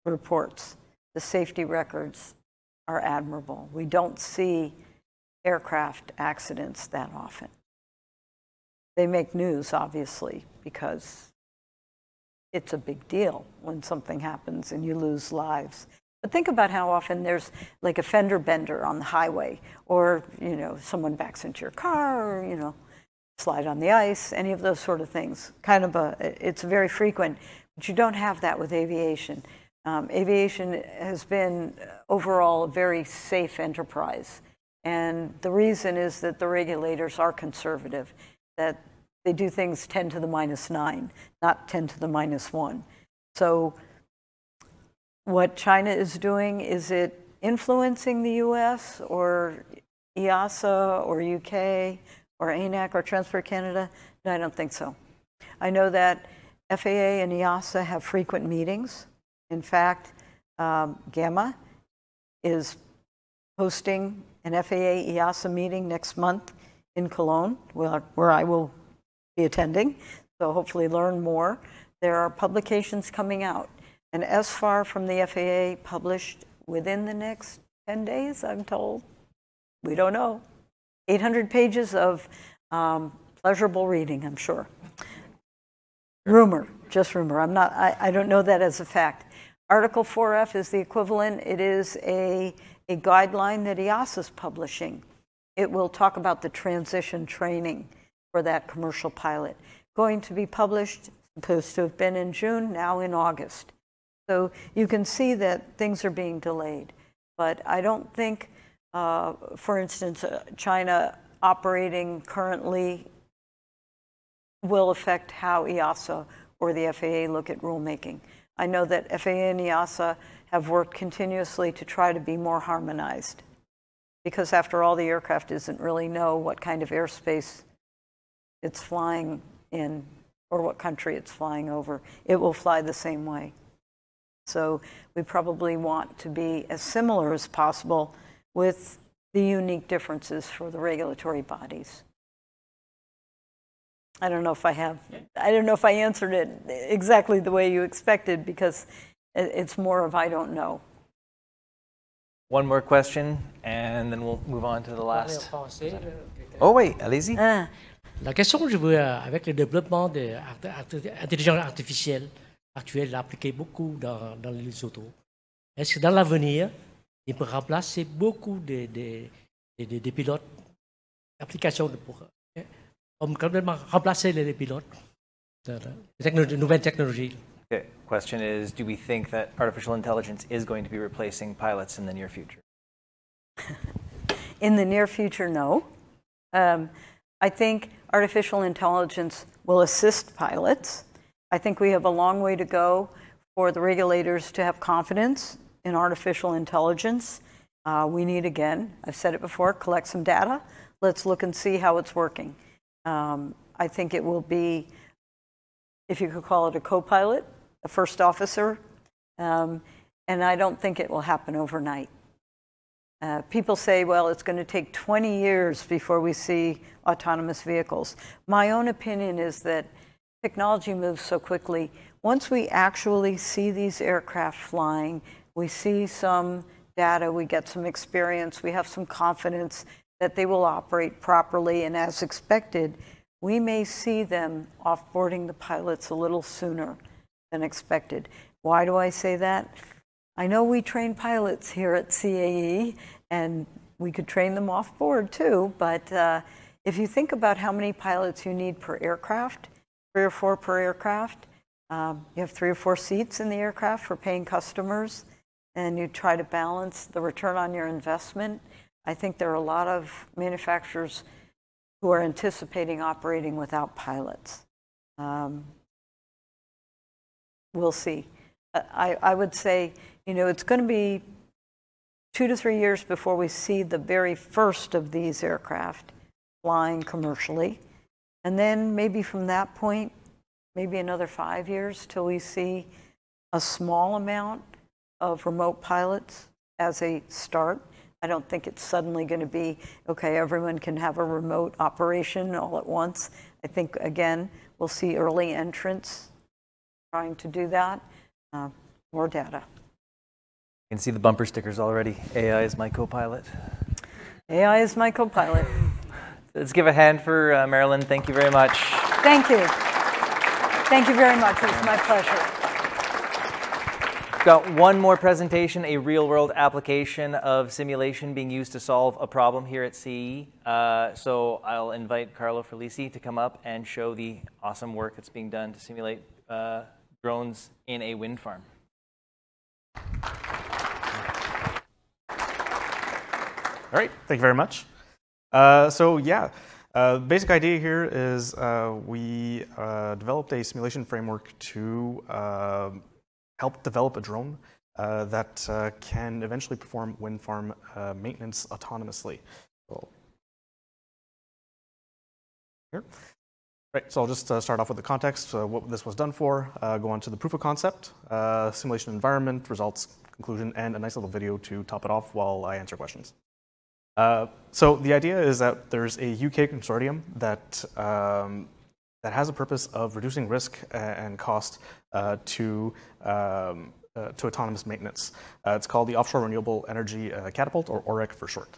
reports. The safety records are admirable. We don't see aircraft accidents that often. They make news, obviously, because it's a big deal when something happens and you lose lives. But think about how often there's like a fender bender on the highway, or, you know, someone backs into your car, or, you know, slide on the ice, any of those sort of things. It's very frequent, but you don't have that with aviation. Aviation has been overall a very safe enterprise. And the reason is that the regulators are conservative, that they do things 10 to the minus 9, not 10 to the minus 1. So what China is doing, is it influencing the US or EASA or UK or ANAC or Transport Canada? No, I don't think so. I know that FAA and EASA have frequent meetings. In fact, GAMA is hosting an FAA EASA meeting next month in Cologne, where I will be attending, so hopefully learn more. There are publications coming out, and SFAR from the FAA published within the next 10 days, I'm told. We don't know. 800 pages of pleasurable reading, I'm sure. Rumor, just rumor. I don't know that as a fact. Article 4F is the equivalent. It is a guideline that EASA is publishing. It will talk about the transition training for that commercial pilot. Going to be published, supposed to have been in June, now in August. So you can see that things are being delayed. But I don't think, for instance, China operating currently will affect how EASA or the FAA look at rulemaking. I know that FAA and EASA have worked continuously to try to be more harmonized, because after all, the aircraft doesn't really know what kind of airspace it's flying in or what country it's flying over. It will fly the same way. So we probably want to be as similar as possible with the unique differences for the regulatory bodies. I don't know if I answered it exactly the way you expected, because it's more of I don't know. One more question, and then we'll move on to the last. Oh wait, allez-y. La question que je veux, avec le développement de l'intelligence artificielle actuelle, appliquée beaucoup dans les autos, est-ce que dans l'avenir, il peut remplacer beaucoup de pilotes, applications pour complètement remplacer les pilotes, de nouvelles technologies? Okay. Question is, do we think that artificial intelligence is going to be replacing pilots in the near future? In the near future, no. I think artificial intelligence will assist pilots. I think we have a long way to go for the regulators to have confidence in artificial intelligence. We need, again, I've said it before, collect some data. Let's look and see how it's working. I think it will be, if you could call it a co-pilot, a first officer, and I don't think it will happen overnight. People say, well, it's going to take 20 years before we see autonomous vehicles. My own opinion is that technology moves so quickly. Once we actually see these aircraft flying, we see some data, we get some experience, we have some confidence that they will operate properly and as expected, we may see them offboarding the pilots a little sooner than expected. Why do I say that? I know we train pilots here at CAE, and we could train them off board too, but if you think about how many pilots you need per aircraft, 3 or 4 per aircraft, you have 3 or 4 seats in the aircraft for paying customers, and you try to balance the return on your investment. I think there are a lot of manufacturers who are anticipating operating without pilots. We'll see. I would say, you know, it's going to be 2 to 3 years before we see the very first of these aircraft flying commercially. And then maybe from that point, maybe another 5 years till we see a small amount of remote pilots as a start. I don't think it's suddenly going to be, okay, everyone can have a remote operation all at once. I think, again, we'll see early entrants trying to do that. More data. You can see the bumper stickers already. AI is my co-pilot. AI is my co-pilot. Let's give a hand for Marilyn. Thank you very much. Thank you. Thank you very much. It was my pleasure. We've got one more presentation, a real-world application of simulation being used to solve a problem here at CAE. So I'll invite Carlo Felici to come up and show the awesome work that's being done to simulate drones in a wind farm. All right, thank you very much. Basic idea here is we developed a simulation framework to help develop a drone that can eventually perform wind farm maintenance autonomously. Here. Right, so I'll just start off with the context, what this was done for, go on to the proof of concept, simulation environment, results, conclusion, and a nice little video to top it off while I answer questions. So the idea is that there's a UK consortium that has a purpose of reducing risk and cost to autonomous maintenance. It's called the Offshore Renewable Energy Catapult, or OREC for short.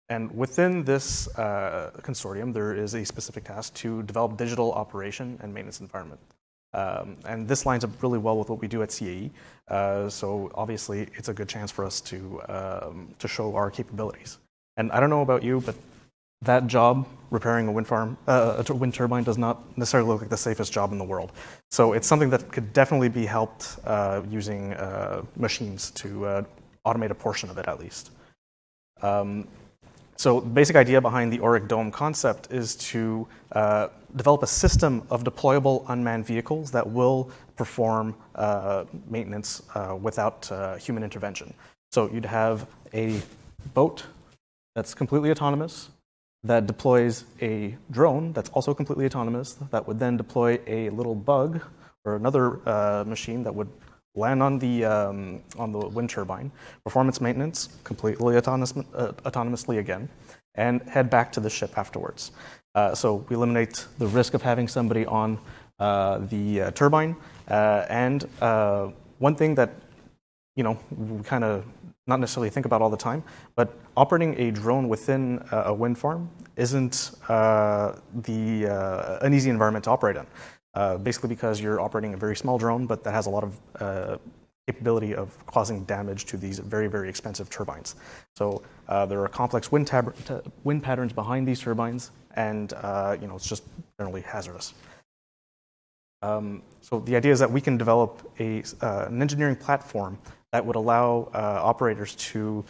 And within this consortium, there is a specific task to develop digital operation and maintenance environment. And this lines up really well with what we do at CAE. So obviously, it's a good chance for us to show our capabilities. And I don't know about you, but that job, repairing a wind farm, a wind turbine, does not necessarily look like the safest job in the world. So it's something that could definitely be helped using machines to automate a portion of it, at least. So the basic idea behind the OREC Dome concept is to develop a system of deployable unmanned vehicles that will perform maintenance without human intervention. So you'd have a boat that's completely autonomous, that deploys a drone that's also completely autonomous, that would then deploy a little bug or another machine that would land on the wind turbine, perform its maintenance completely autonomously again, and head back to the ship afterwards. So we eliminate the risk of having somebody on the turbine. And one thing that we kind of not necessarily think about all the time, but operating a drone within a wind farm isn't an easy environment to operate in. Basically because you're operating a very small drone, but that has a lot of capability of causing damage to these very, very expensive turbines. So there are complex wind patterns behind these turbines, and it's just generally hazardous. So the idea is that we can develop an engineering platform that would allow operators to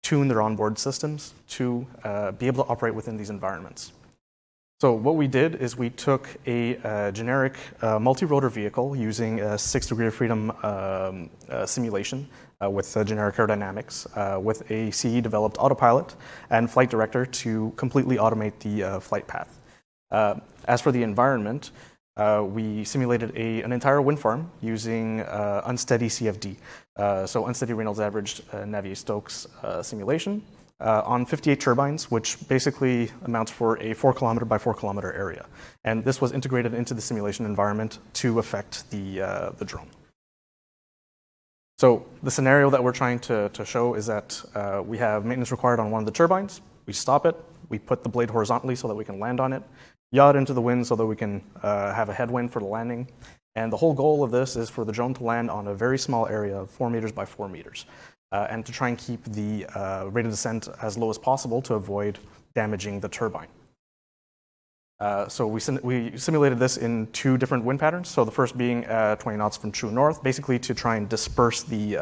tune their onboard systems to be able to operate within these environments. So what we did is we took a generic multi-rotor vehicle using a 6 degree of freedom simulation with generic aerodynamics, with a CE-developed autopilot and flight director to completely automate the flight path. As for the environment, we simulated an entire wind farm using unsteady CFD, so unsteady Reynolds averaged Navier-Stokes simulation on 58 turbines, which basically amounts for a 4 kilometer by 4 kilometer area. And this was integrated into the simulation environment to affect the drone. So the scenario that we're trying to show is that we have maintenance required on one of the turbines. We stop it. We put the blade horizontally so that we can land on it. Yaw it into the wind so that we can have a headwind for the landing. And the whole goal of this is for the drone to land on a very small area of 4 meters by 4 meters. And to try and keep the rate of descent as low as possible to avoid damaging the turbine. So we simulated this in 2 different wind patterns. So the first being 20 knots from true north, basically to try and disperse the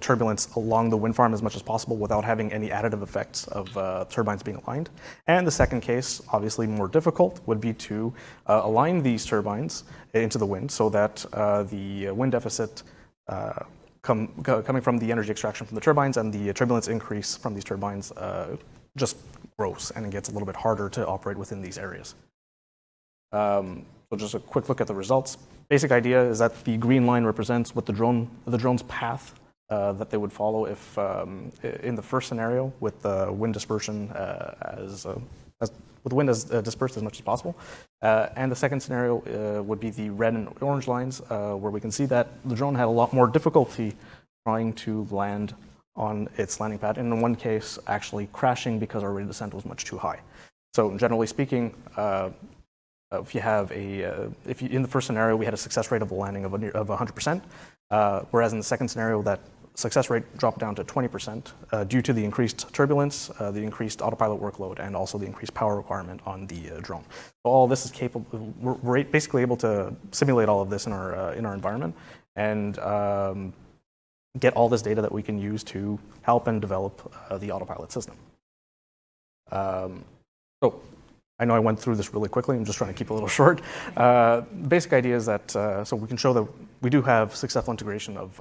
turbulence along the wind farm as much as possible without having any additive effects of turbines being aligned. And the second case, obviously more difficult, would be to align these turbines into the wind so that the wind deficit coming from the energy extraction from the turbines and the turbulence increase from these turbines just grows, and it gets a little bit harder to operate within these areas. So just a quick look at the results. Basic idea is that the green line represents what the drone's path that they would follow if, in the first scenario, with the wind dispersion with the wind as dispersed as much as possible. And the second scenario would be the red and orange lines, where we can see that the drone had a lot more difficulty trying to land on its landing pad, and in one case actually crashing because our rate of descent was much too high. So generally speaking, if you in the first scenario we had a success rate of a landing of 100%, whereas in the second scenario that success rate dropped down to 20% due to the increased turbulence, the increased autopilot workload, and also the increased power requirement on the drone. So all this is capable. We're basically able to simulate all of this in our environment and get all this data that we can use to help and develop the autopilot system. So I know I went through this really quickly. I'm just trying to keep it a little short. Basic idea is that so we can show that we do have successful integration of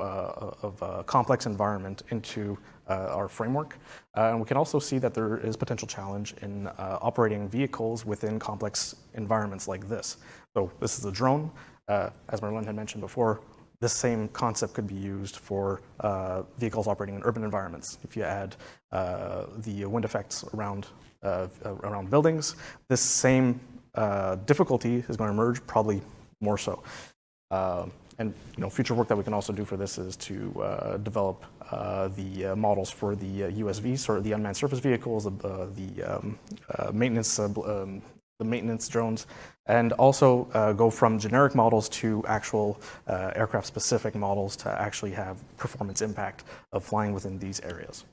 a complex environment into our framework. And we can also see that there is potential challenge in operating vehicles within complex environments like this. So this is a drone. As Marilyn had mentioned before, this same concept could be used for vehicles operating in urban environments. If you add the wind effects around buildings, this same difficulty is going to emerge, probably more so. And future work that we can also do for this is to develop the models for the USVs, or the unmanned surface vehicles, the maintenance drones, and also go from generic models to actual aircraft-specific models to actually have performance impact of flying within these areas.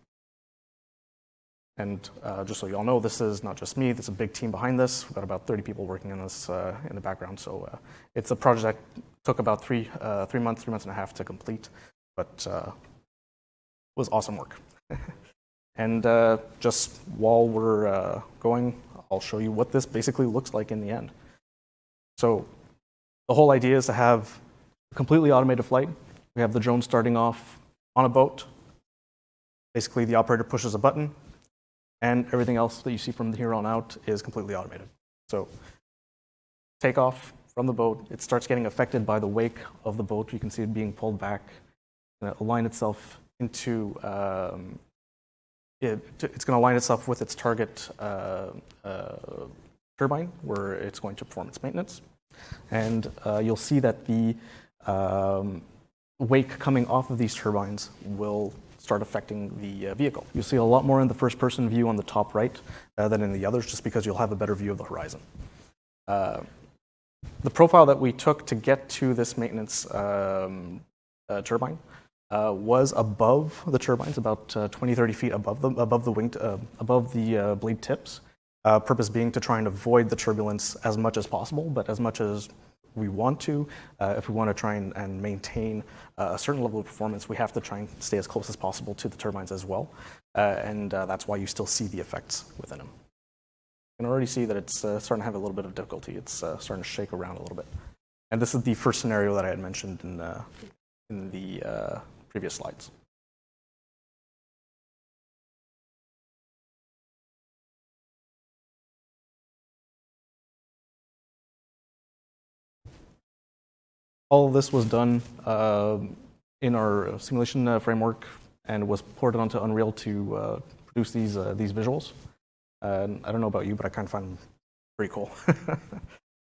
And just so you all know, this is not just me. There's a big team behind this. We've got about 30 people working on this in the background. So it's a project that took about three months and a half to complete, but was awesome work. And just while we're going, I'll show you what this basically looks like in the end. So the whole idea is to have a completely automated flight. We have the drone starting off on a boat. Basically, the operator pushes a button, and everything else that you see from here on out is completely automated. So takeoff from the boat, it starts getting affected by the wake of the boat. You can see it being pulled back, and align itself into, it's going to align itself with its target turbine, where it's going to perform its maintenance. And you'll see that the wake coming off of these turbines will start affecting the vehicle. You'll see a lot more in the first-person view on the top right than in the others, just because you'll have a better view of the horizon. The profile that we took to get to this maintenance turbine was above the turbines, about 20-30 feet above the blade tips. Purpose being to try and avoid the turbulence as much as possible, but as much as we want to, if we want to try and maintain a certain level of performance, we have to try and stay as close as possible to the turbines as well. And that's why you still see the effects within them. You can already see that it's starting to have a little bit of difficulty. It's starting to shake around a little bit. And this is the first scenario that I had mentioned in the previous slides. All of this was done in our simulation framework and was ported onto Unreal to produce these visuals. I don't know about you, but I kind of find them pretty cool.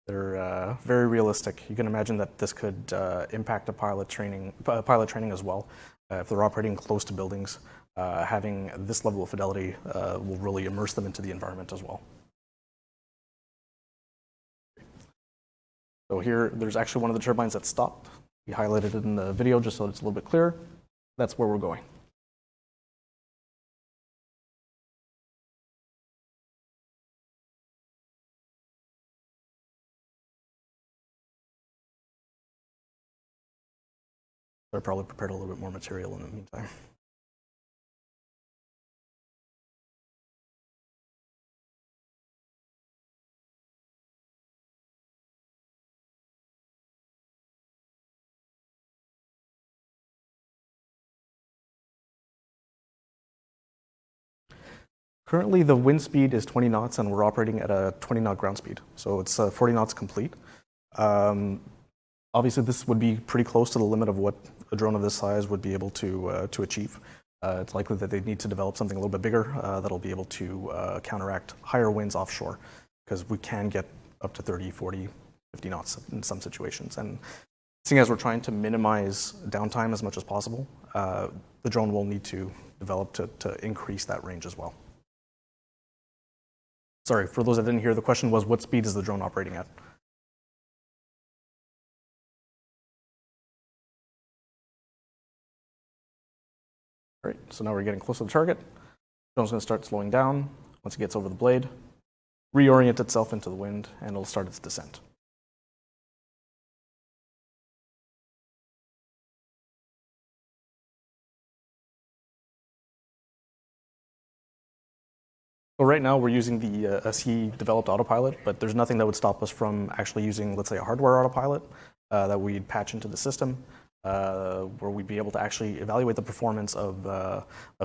They're very realistic. You can imagine that this could impact pilot training as well. If they're operating close to buildings, having this level of fidelity will really immerse them into the environment as well. So here, there's actually one of the turbines that stopped. We highlighted it in the video just so it's a little bit clearer. That's where we're going. I probably prepared a little bit more material in the meantime. Currently, the wind speed is 20 knots, and we're operating at a 20-knot ground speed. So it's 40 knots complete. Obviously, this would be pretty close to the limit of what a drone of this size would be able to achieve. It's likely that they need to develop something a little bit bigger that'll be able to counteract higher winds offshore, because we can get up to 30, 40, 50 knots in some situations. And seeing as we're trying to minimize downtime as much as possible, the drone will need to develop to increase that range as well. Sorry, for those that didn't hear, the question was, what speed is the drone operating at? All right, so now we're getting close to the target. The drone's going to start slowing down. Once it gets over the blade, reorient itself into the wind, and it'll start its descent. So right now we're using the CAE-developed autopilot, but there's nothing that would stop us from actually using, let's say, a hardware autopilot that we'd patch into the system, where we'd be able to actually evaluate the performance of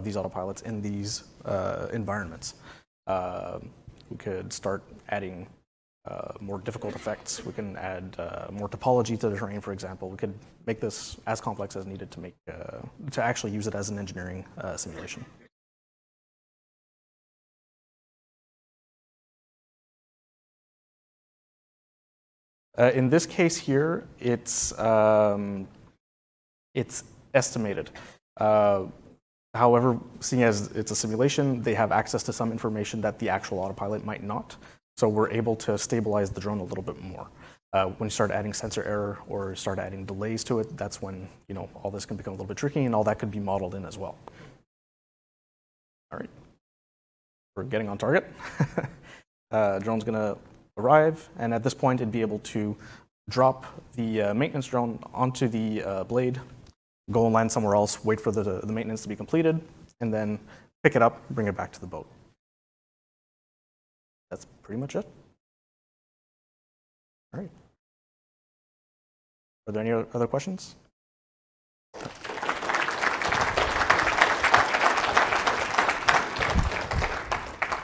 these autopilots in these environments. We could start adding more difficult effects. We can add more topology to the terrain, for example. We could make this as complex as needed to make to actually use it as an engineering simulation. In this case here, it's estimated. However, seeing as it's a simulation, they have access to some information that the actual autopilot might not. So we're able to stabilize the drone a little bit more. When you start adding sensor error or start adding delays to it, that's when all this can become a little bit tricky, and all that could be modeled in as well. All right, we're getting on target. Drone's going to arrive, and at this point it'd be able to drop the maintenance drone onto the blade, go and land somewhere else, wait for the maintenance to be completed, and then pick it up, bring it back to the boat. That's pretty much it. All right. Are there any other questions?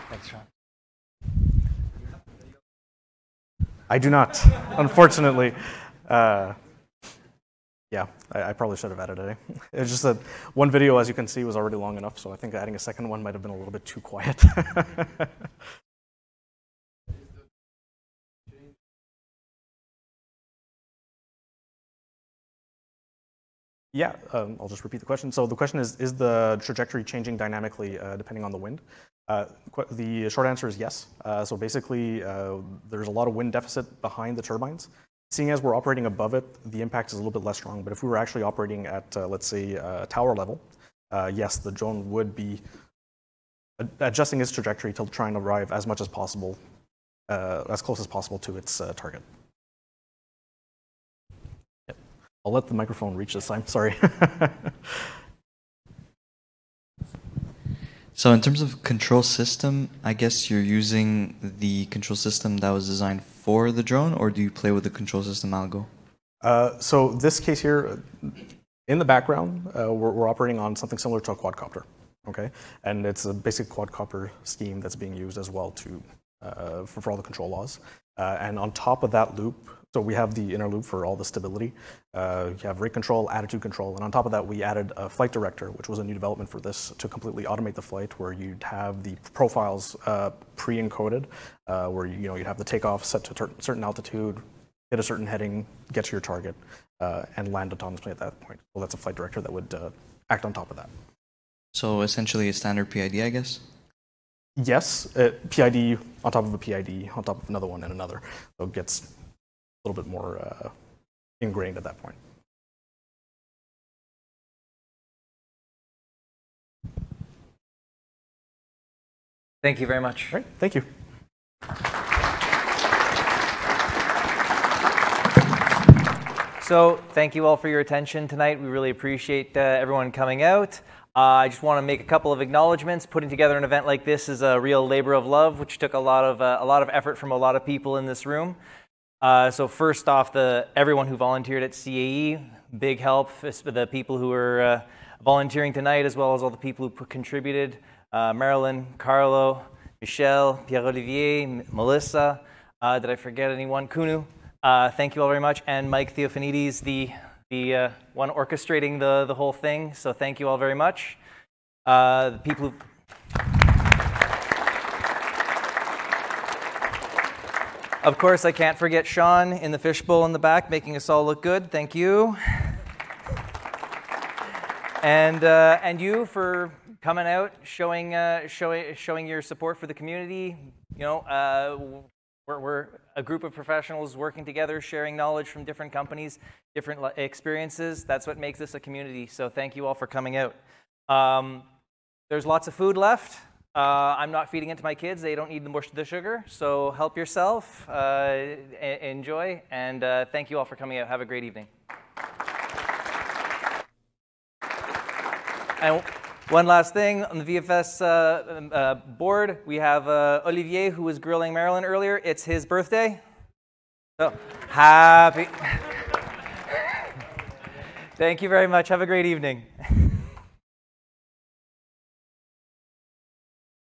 Thanks, Sean. I do not, unfortunately. Yeah, I probably should have added it. It's just that one video, as you can see, was already long enough, so I think adding a second one might have been a little bit too quiet. Yeah, I'll just repeat the question. So the question is the trajectory changing dynamically depending on the wind? The short answer is yes. So basically, there's a lot of wind deficit behind the turbines. Seeing as we're operating above it, the impact is a little bit less strong. But if we were actually operating at, let's say, tower level, yes, the drone would be adjusting its trajectory to try and arrive as much as possible, as close as possible to its target. Yep. I'll let the microphone reach this time, sorry. So in terms of control system, I guess you're using the control system that was designed for the drone, or do you play with the control system algo? So this case here, in the background, we're operating on something similar to a quadcopter, okay? And it's a basic quadcopter scheme that's being used as well to for all the control laws. And on top of that loop, so we have the inner loop for all the stability. You have rate control, attitude control, and on top of that, we added a flight director, which was a new development for this to completely automate the flight, where you'd have the profiles pre-encoded, where you'd have the takeoff set to a certain altitude, hit a certain heading, get to your target, and land autonomously at that point. So that's a flight director that would act on top of that. So essentially a standard PID, I guess? Yes, PID on top of a PID, on top of another one and another. So it gets a little bit more ingrained at that point. Thank you very much. All right, thank you. So thank you all for your attention tonight. We really appreciate everyone coming out. I just want to make a couple of acknowledgments. Putting together an event like this is a real labor of love, which took a lot of effort from a lot of people in this room. So first off, everyone who volunteered at CAE, big help. The people who are volunteering tonight, as well as all the people who contributed. Marilyn, Carlo, Michelle, Pierre-Olivier, Melissa. Did I forget anyone? Kunu. Thank you all very much. And Mike Theophanides, the the one orchestrating the whole thing. So thank you all very much. The people who Of course, I can't forget Sean in the fishbowl in the back, making us all look good. Thank you. And you for coming out, showing your support for the community. You know, we're a group of professionals working together, sharing knowledge from different companies, different experiences. That's what makes this a community. So thank you all for coming out. There's lots of food left. I'm not feeding it to my kids. They don't need the sugar. So help yourself, enjoy, and thank you all for coming out. Have a great evening. And one last thing, on the VFS board, we have Olivier, who was grilling Marilyn earlier. It's his birthday. So happy. Thank you very much. Have a great evening.